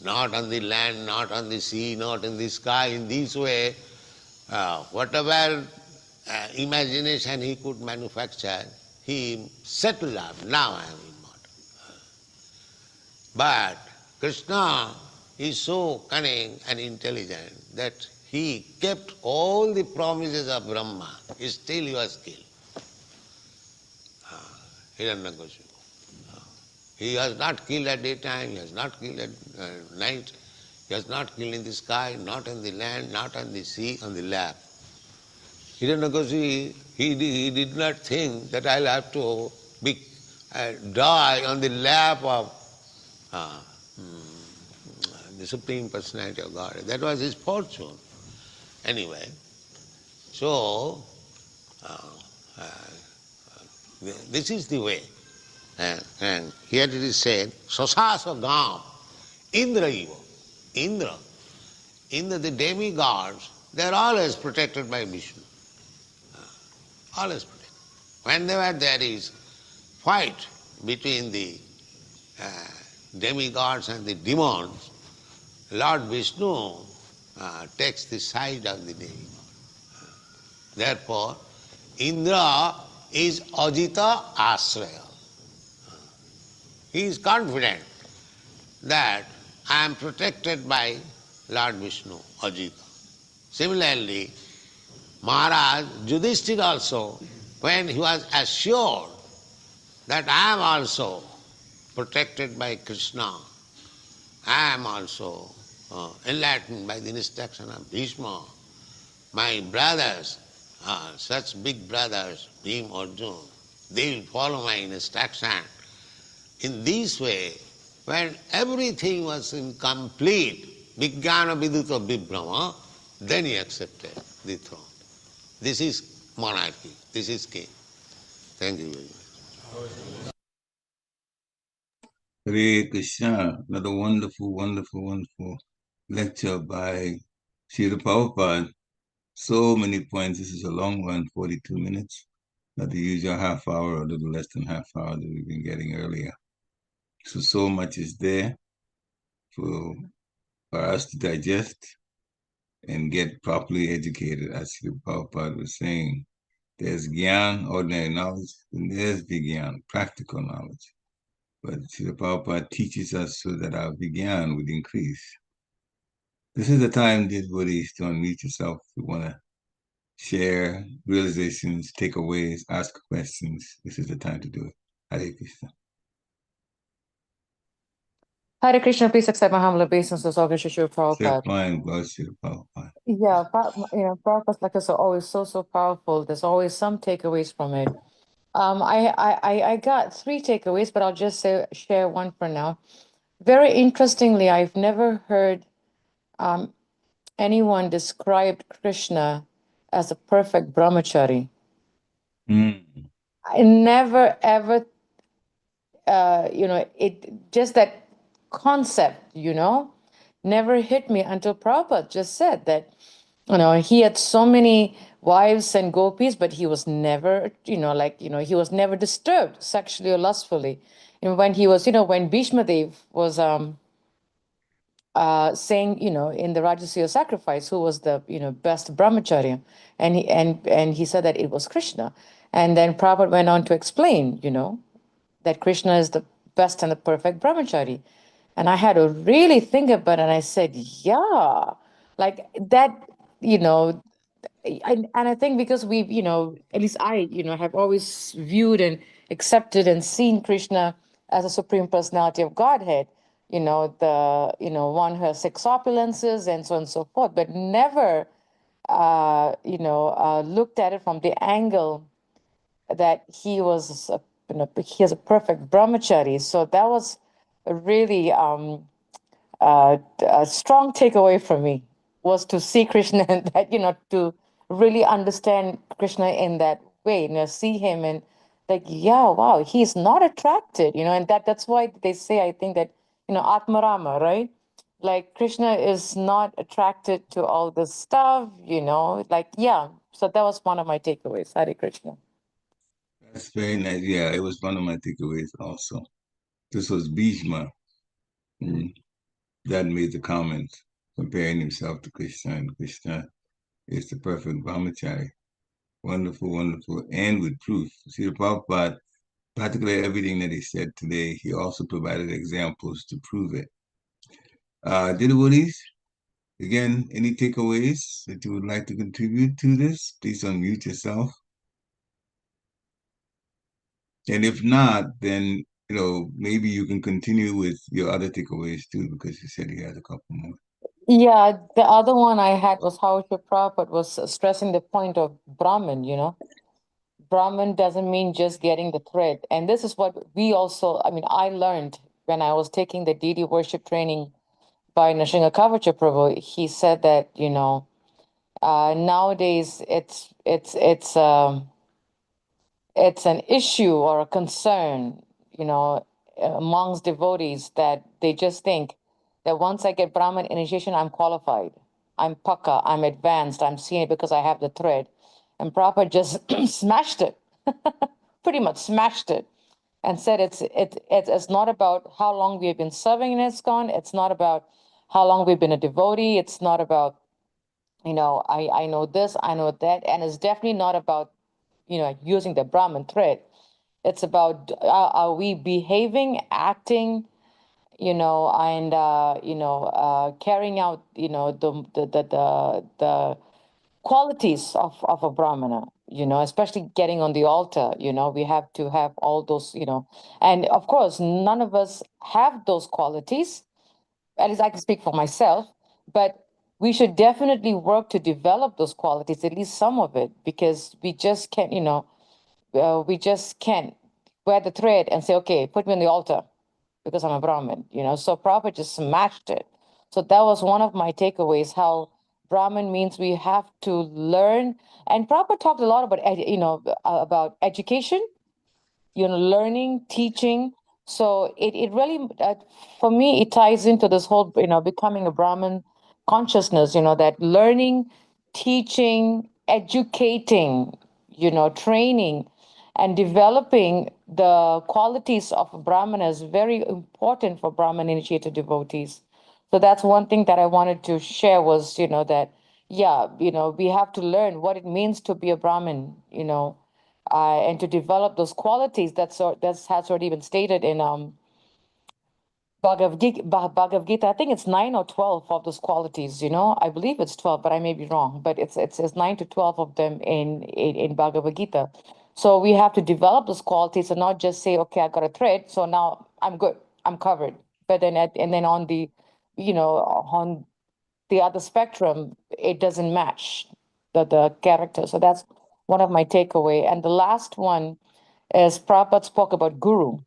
not on the land, not on the sea, not in the sky. In this way, whatever imagination he could manufacture, he settled up. Now I am immortal. But Kṛṣṇa is so cunning and intelligent that he kept all the promises of Brahma, still he was killed. Hiranyakashipu. He was not killed at daytime, he was not killed at night, he was not killed in the sky, not on the land, not on the sea, on the lap. Hiranyakashipu, he did not think that I'll have to die on the lap of the Supreme Personality of God. That was his fortune. Anyway, so this is the way. And here it is said, śaśāsa gām, indra eva. Indra, the demigods, they are always protected by Vishnu. Always protected. Whenever there is fight between the demigods and the demons, Lord Vishnu takes the side of the demigod. Therefore, Indra is ivājitāśrayaḥ. He is confident that I am protected by Lord Vishnu, Ajita. Similarly, Mahārāja Yudhiṣṭhira also, when he was assured that I am also protected by Kṛṣṇa, I am also enlightened by the instruction of Bhīṣma, my brothers, such big brothers, Bhīm, Arjuna, they will follow my instruction. In this way, when everything was incomplete, vijñāna-vidhūta-vibhramaḥ, then he accepted the throne. This is monarchy, this is king. Thank you very much. Hare Krishna, another wonderful lecture by Srila Prabhupada. So many points. This is a long one, 42 minutes. Not the usual half hour or a little less than half hour that we've been getting earlier. So much is there for us to digest and get properly educated, as Srila Prabhupada was saying. There's Gyan, ordinary knowledge, and there's Vijñāna, practical knowledge. But Srila Prabhupada teaches us so that our Vijñāna would increase. This is the time, dear devotees, to unmute yourself. If you want to share realizations, takeaways, ask questions, this is the time to do it. Hare Krishna. Hare Krishna, please accept my humble obeisances, all Krishna Srila Prabhupada. Step line, bless Srila Prabhupada. Yeah, Prabhupada's lectures are always so powerful. There's always some takeaways from it. I got 3 takeaways, but I'll just share one for now. Very interestingly, I've never heard anyone describe Kṛṣṇa as a perfect brahmachari. I never ever, it just that concept, never hit me until Prabhupada just said that, he had so many wives and gopis, but he was never, he was never disturbed sexually or lustfully. And when he was, when Bhīṣmadeva was saying, in the Rajasuya sacrifice, who was the, best brahmacharya, and he said that it was Kṛṣṇa. And then Prabhupada went on to explain, that Kṛṣṇa is the best and the perfect brahmachari. And I had to really think about it, and I said, yeah, like that, and I think because we've, at least I, have always viewed and accepted and seen Kṛṣṇa as a Supreme Personality of Godhead, one who has 6 opulences and so on and so forth, but never, looked at it from the angle that he was, he has a perfect brahmachari. So that was a really a strong takeaway for me, was to see Kṛṣṇa and that, to really understand Kṛṣṇa in that way, see him and like, yeah, wow, he's not attracted, and that's why they say, I think that, Atmarama, right? Like Kṛṣṇa is not attracted to all this stuff, like, yeah. So that was one of my takeaways. Hare Krishna. That's very nice. Yeah, it was one of my takeaways also. This was Bhīṣma that made the comment comparing himself to Kṛṣṇa, and Kṛṣṇa is the perfect brahmachari. Wonderful, and with proof. See, the Prabhupada, practically everything that he said today, he also provided examples to prove it. Devotees, Again, any takeaways that you would like to contribute to this, please unmute yourself. And if not, then, maybe you can continue with your other takeaways too, because you said you had a couple more. Yeah, the other one I had was how Prabhupada was stressing the point of Brahman, Brahman doesn't mean just getting the thread. And this is what we also, I learned when I was taking the deity worship training by Nrsimha Kavacha Prabhu. He said that, nowadays it's an issue or a concern, amongst devotees that they just think that once I get Brahman initiation, I'm qualified. I'm Pakka, I'm advanced, I'm senior because I have the thread. And Prabhupada just smashed it, pretty much smashed it, and said it's not about how long we have been serving in ISKCON. It's not about how long we've been a devotee. It's not about, I know this, I know that. And it's definitely not about, using the Brahman thread. It's about are we behaving, acting, and carrying out, the qualities of a Brahmana, especially getting on the altar, we have to have all those, and of course, none of us have those qualities. At least I can speak for myself, but we should definitely work to develop those qualities, at least some of it, because we just can't, we just can't wear the thread and say, okay, put me on the altar because I'm a Brahmin, So Prabhupada just smashed it. So that was one of my takeaways, how Brahmin means we have to learn. And Prabhupada talked a lot about, about education, learning, teaching. So it really, for me, it ties into this whole, becoming a Brahmin consciousness, that learning, teaching, educating, training, and developing the qualities of a Brahmana is very important for Brahman initiated devotees. So that's one thing that I wanted to share was, that, yeah, we have to learn what it means to be a Brahmin, and to develop those qualities that's has already been stated in Bhagavad Gita. I think it's 9 or 12 of those qualities. I believe it's 12, but I may be wrong. But it's 9 to 12 of them in Bhagavad Gita. So we have to develop those qualities and not just say, okay, I got a thread, so now I'm good, I'm covered. But then and then on the, on the other spectrum, it doesn't match the character. So that's one of my takeaway. And the last one is Prabhupada spoke about guru.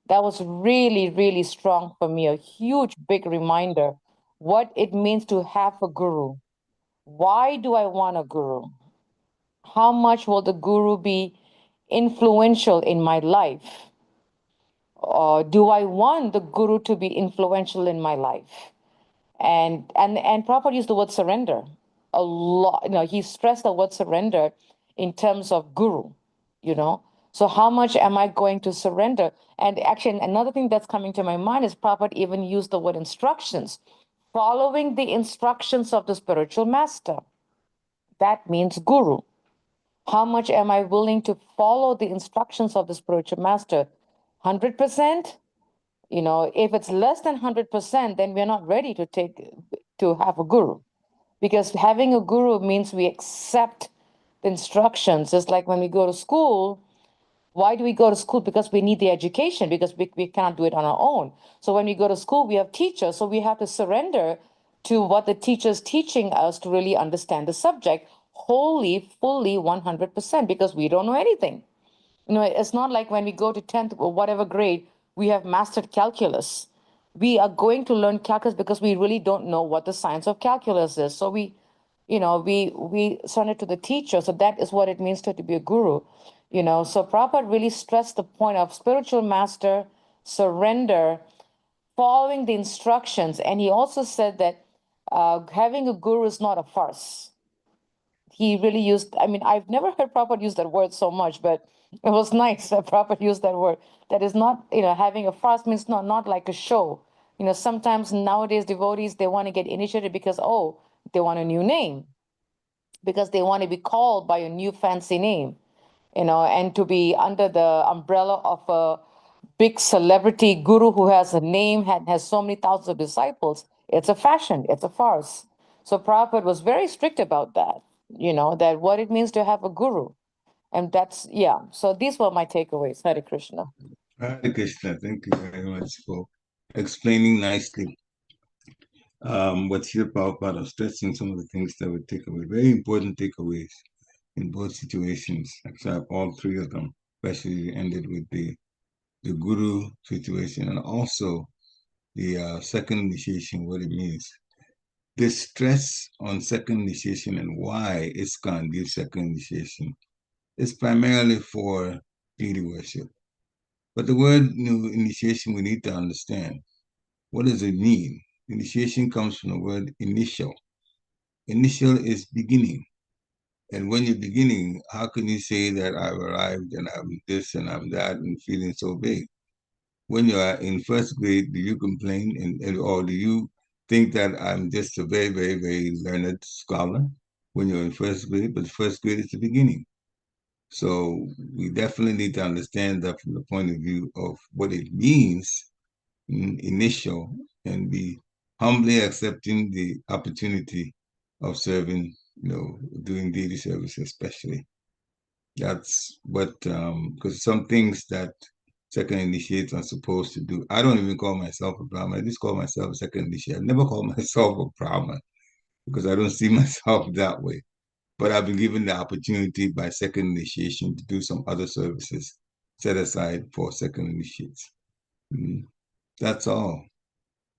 That was really, really strong for me, a huge, big reminder what it means to have a guru. Why do I want a guru? How much will the guru be influential in my life? Or do I want the guru to be influential in my life? And Prabhupada used the word surrender a lot. He stressed the word surrender in terms of guru, you know. So how much am I going to surrender? And actually, another thing that's coming to my mind is Prabhupada even used the word instructions, following the instructions of the spiritual master. That means guru. How much am I willing to follow the instructions of the spiritual master? 100%? If it's less than 100%, then we're not ready to have a guru, because having a guru means we accept the instructions. It's like when we go to school. Why do we go to school? Because we need the education, because we can't do it on our own. So when we go to school, we have teachers, so we have to surrender to what the teacher's teaching us to really understand the subject wholly, fully, 100%, because we don't know anything. It's not like when we go to 10th or whatever grade, we have mastered calculus. We are going to learn calculus because we really don't know what the science of calculus is. So we surrender to the teacher. So that is what it means to be a guru. So Prabhupada really stressed the point of spiritual master, surrender, following the instructions. And he also said that having a guru is not a farce. He really used, I've never heard Prabhupada use that word so much, but it was nice that Prabhupada used that word. That is not, having a fast means not like a show. Sometimes nowadays devotees, they want to get initiated because, they want a new name, because they want to be called by a new fancy name, and to be under the umbrella of a big celebrity guru who has a name, has so many thousands of disciples. It's a fashion, it's a farce. So Prabhupada was very strict about that, that what it means to have a guru. And that's, yeah. So these were my takeaways. Hare Krishna. Hare Krishna, thank you very much for explaining nicely what Srila Prabhupada was stressing, some of the things that were takeaways, very important takeaways in both situations. Actually, I have all three of them, especially ended with the guru situation and also the second initiation, what it means. The stress on second initiation and why ISKCON gives second initiation is primarily for deity worship. But the word initiation, we need to understand. What does it mean? Initiation comes from the word initial. Initial is beginning. And when you're beginning, how can you say that I've arrived and I'm this and I'm that and feeling so big? When you are in first grade, do you complain or do you think that I'm just a very, very, very learned scholar when you're in first grade? But first grade is the beginning. So we definitely need to understand that from the point of view of what it means, initial, and be humbly accepting the opportunity of serving, doing deity service especially. That's what, because some things that second initiates are supposed to do. I don't even call myself a Brahman. I just call myself a second initiate. I never call myself a Brahman because I don't see myself that way. But I've been given the opportunity by second initiation to do some other services set aside for second initiates. That's all.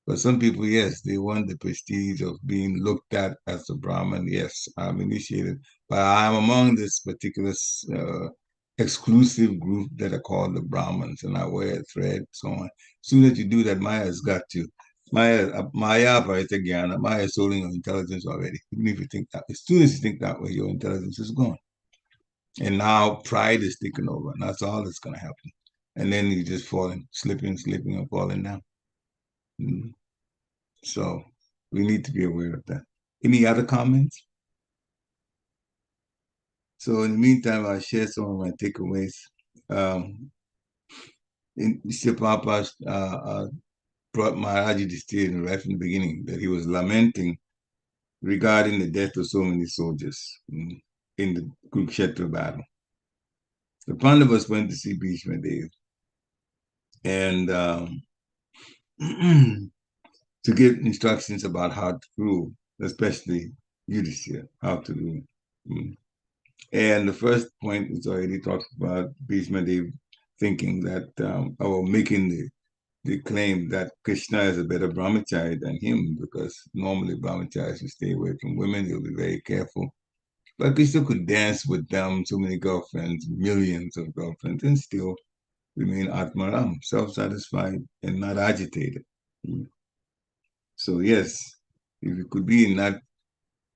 But some people, yes, they want the prestige of being looked at as a Brahman. Yes, I'm initiated, but I'm among this particular exclusive group that are called the Brahmins, and I wear a thread, so on. As soon as you do that, Maya's got you. Maya pravṛtta-vijñāna-vidhūta-vibhramaḥ. Maya is holding your intelligence already. Even if you think that, as soon as you think that way, your intelligence is gone. And now pride is taking over, and that's all that's going to happen. And then you just falling, slipping, and falling down. So we need to be aware of that. Any other comments? So in the meantime, I'll share some of my takeaways. Prabhupada brought Mahārāja Yudhiṣṭhira right from the beginning that he was lamenting regarding the death of so many soldiers in the Kṛṣṇa battle. The Pandavas went to see Bhīṣmadeva and to get instructions about how to rule, especially Yudhiṣṭhira, how to rule. And the first point is already talked about Bhīṣmadeva thinking that, or making the claim that Kṛṣṇa is a better brahmachari than him, because normally brahmacharis should stay away from women. He'll be very careful. But Kṛṣṇa could dance with them, so many girlfriends, millions of girlfriends, and still remain Atmaram, self-satisfied and not agitated. So yes, if you could be in that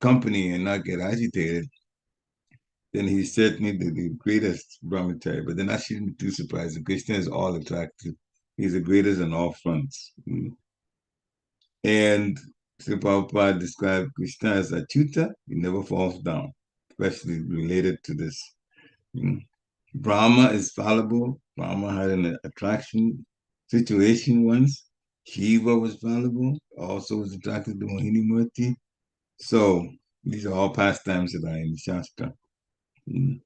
company and not get agitated, then he's certainly the greatest brahmachari. But then I shouldn't be too surprised. Kṛṣṇa is all attractive. He's the greatest on all fronts. And Srila Prabhupada described Kṛṣṇa as achyuta. He never falls down, especially related to this. Brahma is fallible. Brahma had an attraction situation once. Shiva was fallible, also was attracted to Mohini Murti. So these are all pastimes that are in the Shastra. Then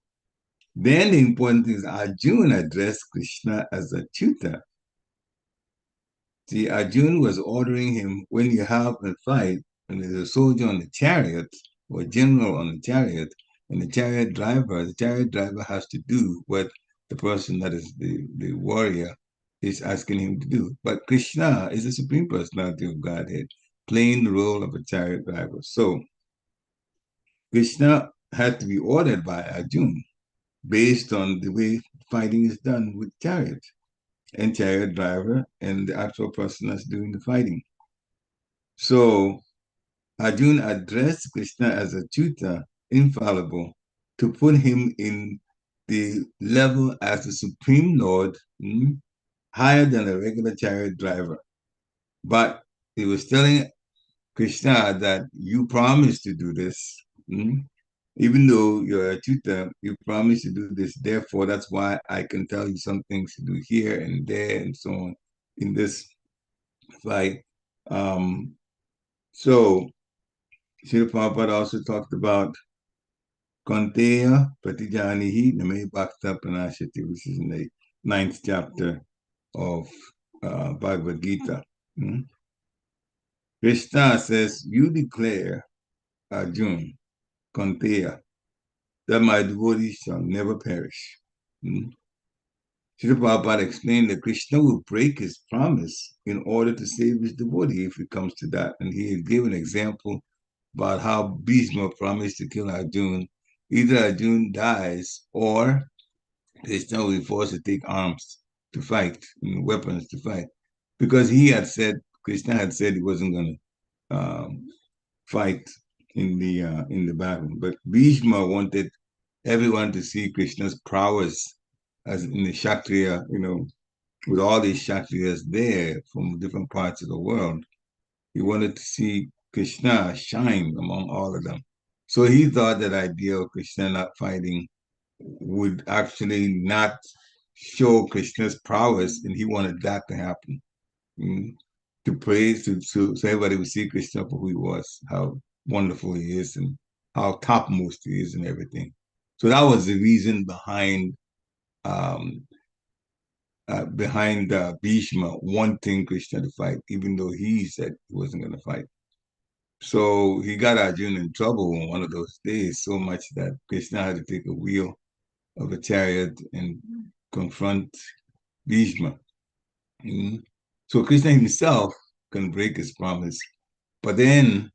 the important thing is Arjuna addressed Kṛṣṇa as achyuta. See, Arjuna was ordering him, when you have a fight, and there's a soldier on the chariot, or a general on the chariot, and the chariot driver has to do what the person that is the warrior is asking him to do. But Kṛṣṇa is the Supreme Personality of Godhead, playing the role of a chariot driver. So Kṛṣṇa had to be ordered by Arjuna based on the way fighting is done with chariots and chariot driver and the actual person that's doing the fighting. So Arjuna addressed Kṛṣṇa as achyuta, infallible, to put him in the level as the Supreme Lord, higher than a regular chariot driver. But he was telling Kṛṣṇa that you promised to do this. Even though you're a tutor, you promise to do this. Therefore, that's why I can tell you some things to do here and there and so on in this fight. So, Srila Prabhupada also talked about Kanteya Pratijanihi Name Bhakta Pranashati, which is in the 9th chapter of Bhagavad Gita. Kṛṣṇa says, you declare, Arjuna, Kanteya, that my devotees shall never perish. Srila Prabhupada explained that Kṛṣṇa will break his promise in order to save his devotee if it comes to that. And he gave an example about how Bhīṣma promised to kill Arjuna. Either Arjuna dies or Kṛṣṇa will be forced to take arms to fight, weapons to fight. Because he had said, Kṛṣṇa had said he wasn't going to fight in the battle. But Bhīṣma wanted everyone to see Kṛṣṇa's prowess as in the Kshatriya, with all these Kshatriyas there from different parts of the world. He wanted to see Kṛṣṇa shine among all of them. So he thought that idea of Kṛṣṇa not fighting would actually not show Kṛṣṇa's prowess, and he wanted that to happen. To praise, so everybody would see Kṛṣṇa for who he was, how wonderful he is, and how topmost he is and everything. So that was the reason behind Bhīṣma wanting Kṛṣṇa to fight, even though he said he wasn't going to fight. So he got Arjuna in trouble on one of those days, so much that Kṛṣṇa had to take a wheel of a chariot and confront Bhīṣma. So Kṛṣṇa himself can break his promise. But then,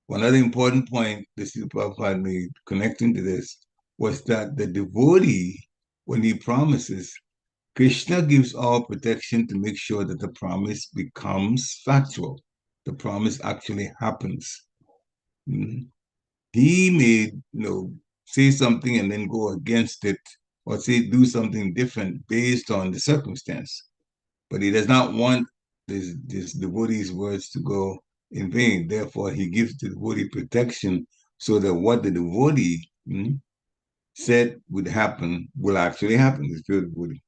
one other important point that Srila Prabhupada made connecting to this was that the devotee, when he promises, Kṛṣṇa gives all protection to make sure that the promise becomes factual. The promise actually happens. He may, say something and then go against it, or do something different based on the circumstance. But he does not want this devotee's words to go in vain. Therefore, he gives the devotee protection so that what the devotee said would happen will actually happen, the pure devotee.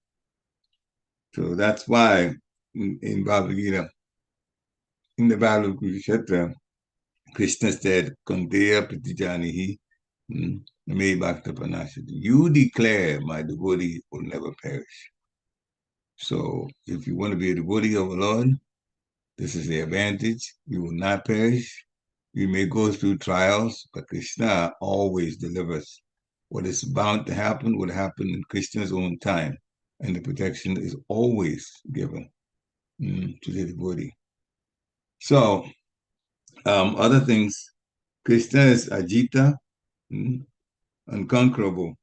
So that's why in Bhagavad Gita, in the battle of Kurukshetra, Kṛṣṇa said, Kanteya Pratijanihi Name Bhakta Pranashati. You declare my devotee will never perish. So if you want to be a devotee of the Lord, this is the advantage. You will not perish. You may go through trials, but Kṛṣṇa always delivers. What is bound to happen would happen in Kṛṣṇa's own time, and the protection is always given to the devotee. So, other things, Kṛṣṇa is Ajita, unconquerable,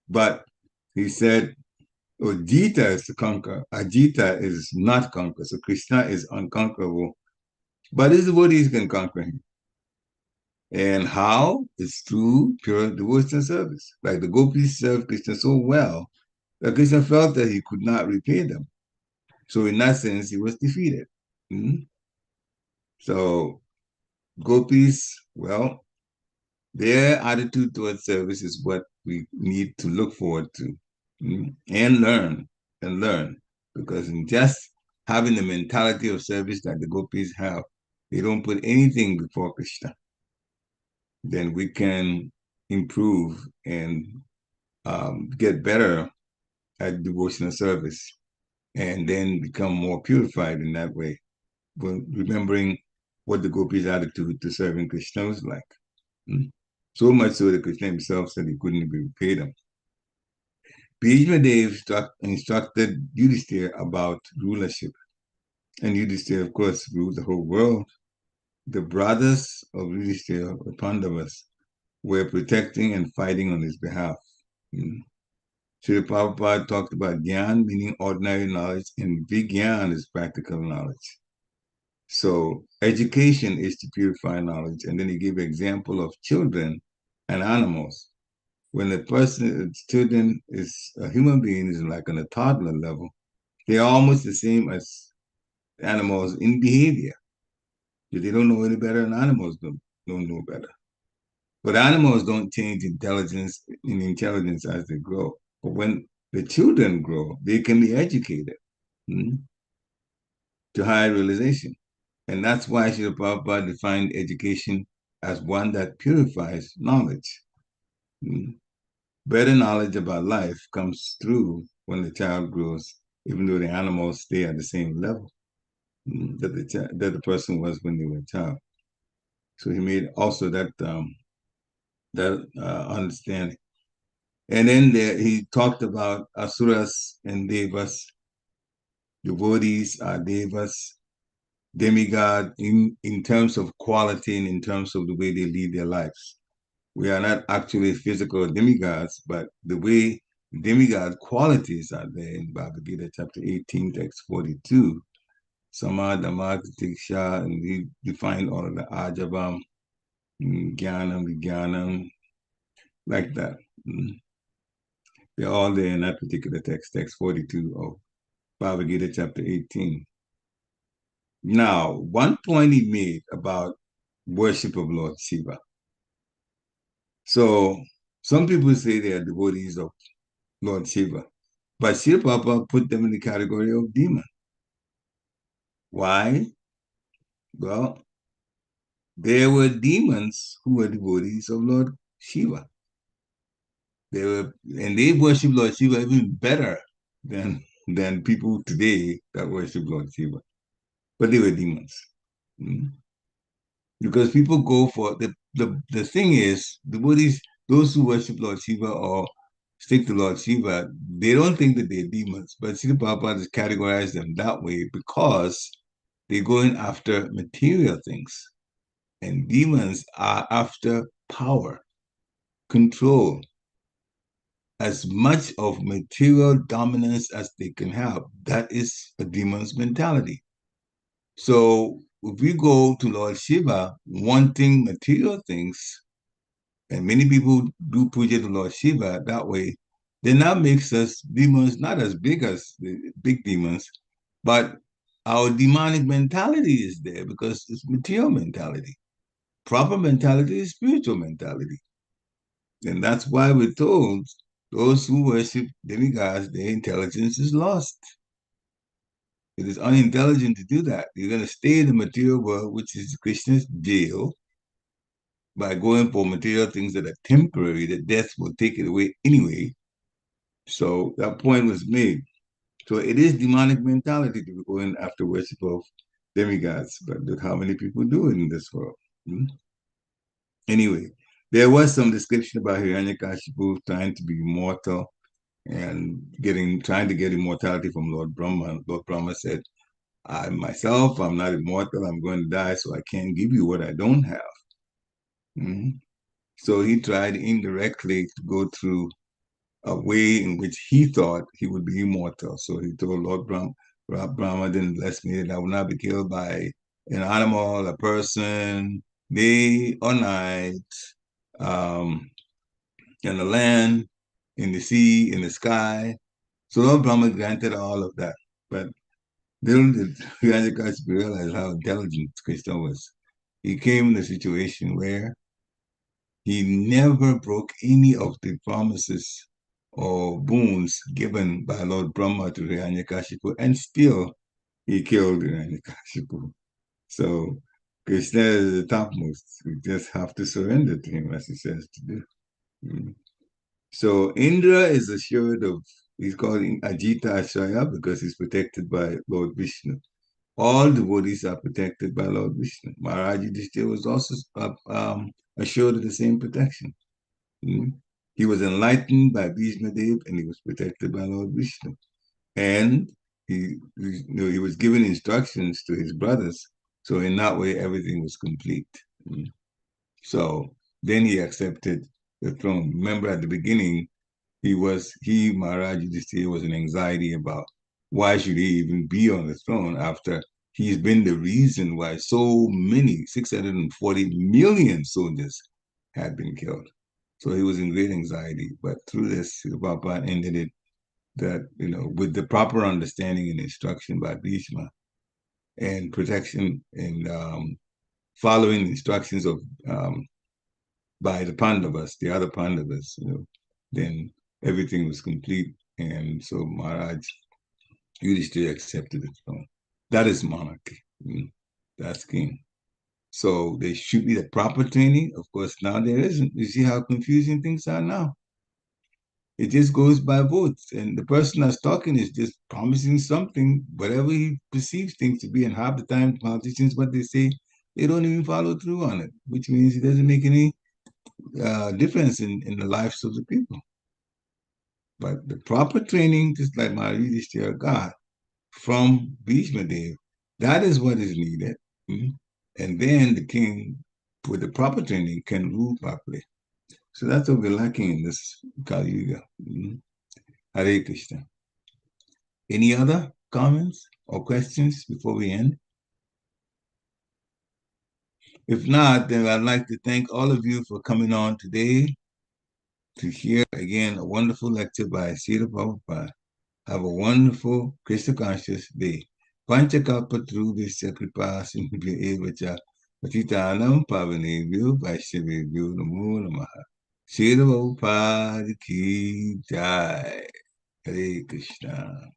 but he said, Jita is to conquer, Ajita is not conquer. So Kṛṣṇa is unconquerable, but his devotees can conquer him. And how? It's through pure devotional service. Like the gopis served Kṛṣṇa so well that Kṛṣṇa felt that he could not repay them. So in that sense, he was defeated. So gopis, well, their attitude towards service is what we need to look forward to and learn. Because in just having the mentality of service that the gopis have, they don't put anything before Kṛṣṇa. Then we can improve and get better at devotional service and then become more purified in that way, remembering what the gopis' attitude to serving Kṛṣṇa was like. So much so that Kṛṣṇa himself said he couldn't even repay them. Bhīṣmadeva instructed Yudhiṣṭhira about rulership. And Yudhiṣṭhira, of course, ruled the whole world. The brothers of Yudhiṣṭhira, the Pandavas, were protecting and fighting on his behalf. Srila Prabhupada talked about Jnana, meaning ordinary knowledge, and Vijñāna is practical knowledge. So education is to purify knowledge. And then he gave an example of children and animals. When children is a human being is like on a toddler level, they're almost the same as animals in behavior. But they don't know any better, and animals don't know better. But animals don't change intelligence as they grow. But when the children grow, they can be educated to higher realization. And that's why Srila Prabhupada defined education as one that purifies knowledge. Better knowledge about life comes through when the child grows, even though the animals stay at the same level that the person was when they were a child. So he made also that understanding. And then he talked about asuras and devas. Devotees are devas, demigod in terms of quality and in terms of the way they lead their lives. We are not actually physical demigods, but the way demigod qualities are there in Bhagavad Gita, chapter 18, text 42. Samadhamma, Tiksha, and he defined all of the Ajavam, Jnanam, Vijnanam, like that. They're all there in that particular text, text 42 of Bhagavad Gita, chapter 18. Now, one point he made about worship of Lord Shiva. So, some people say they are devotees of Lord Shiva, but Srila Prabhupada put them in the category of demon. Why? Well, there were demons who were devotees of Lord Shiva. They worship Lord Shiva even better than people today that worship Lord Shiva. But they were demons. Because people go for the thing is, devotees, those who worship Lord Shiva or stick to Lord Shiva, they don't think that they're demons. But Srila Prabhupada has categorized them that way because they're going after material things. And demons are after power, control, as much of material dominance as they can have. That is a demon's mentality. So if we go to Lord Shiva wanting material things, and many people do puja to Lord Shiva that way, then that makes us demons not as big as the big demons, but our demonic mentality is there because it's material mentality. Proper mentality is spiritual mentality. And that's why we're told those who worship demigods, their intelligence is lost. It is unintelligent to do that. You're going to stay in the material world, which is Krishna's jail, by going for material things that are temporary, that death will take it away anyway. So that point was made. So it is demonic mentality to be going after worship of demigods, but look how many people do it in this world. Anyway, there was some description about Hiranyakashipu trying to be immortal and trying to get immortality from Lord Brahma. Lord Brahma said, I myself, I'm not immortal, I'm going to die, so I can't give you what I don't have. So he tried indirectly to go through a way in which he thought he would be immortal. So he told Lord Brahma didn't bless me that I will not be killed by an animal, a person, day or night, in the land, in the sea, in the sky. So Lord Brahma granted all of that. But little did Hiranyakashipu realize how intelligent Kṛṣṇa was. He came in a situation where he never broke any of the promises or boons given by Lord Brahma to Hiranyakashipu, and still he killed Hiranyakashipu. So Kṛṣṇa is the topmost. We just have to surrender to him, as he says to do. So Indra is assured of, he's called ivājitāśrayaḥ because he's protected by Lord Vishnu. All devotees are protected by Lord Vishnu. Mahārāja Yudhiṣṭhira was also assured of the same protection. He was enlightened by Bhīṣmadeva and he was protected by Lord Vishnu. And he was given instructions to his brothers. So in that way, everything was complete. So then he accepted the throne. Remember at the beginning, Mahārāja Yudhiṣṭhira was in anxiety about why should he even be on the throne after he's been the reason why so many, 640 million soldiers had been killed. So he was in great anxiety. But through this, Prabhupada ended it that, with the proper understanding and instruction by Bhīṣma and protection and following instructions of by the Pandavas, the other Pandavas, then everything was complete. And so Mahārāja Yudhiṣṭhira accepted the throne. That is monarchy. That's king. So there should be the proper training. Of course, now there isn't. You see how confusing things are now. It just goes by votes, and the person that's talking is just promising something, whatever he perceives things to be. And half the time, politicians, what they say, they don't even follow through on it, which means it doesn't make any difference in the lives of the people. But the proper training, just like Mahārāja Yudhiṣṭhira got from Bhīṣmadeva, that is what is needed. And then the king, with the proper training, can rule properly. So that's what we're lacking in this Kali Yuga. Hare Krishna. Any other comments or questions before we end? If not, then I'd like to thank all of you for coming on today to hear again a wonderful lecture by Srila Prabhupada. Have a wonderful Krishna conscious day. Panchakalpatarubhasya kripa sindhubhya eva cha patitanam pavanebhyo vaishnavebhyo namo namaha. Srila Prabhupada ki jai. Hare Krishna.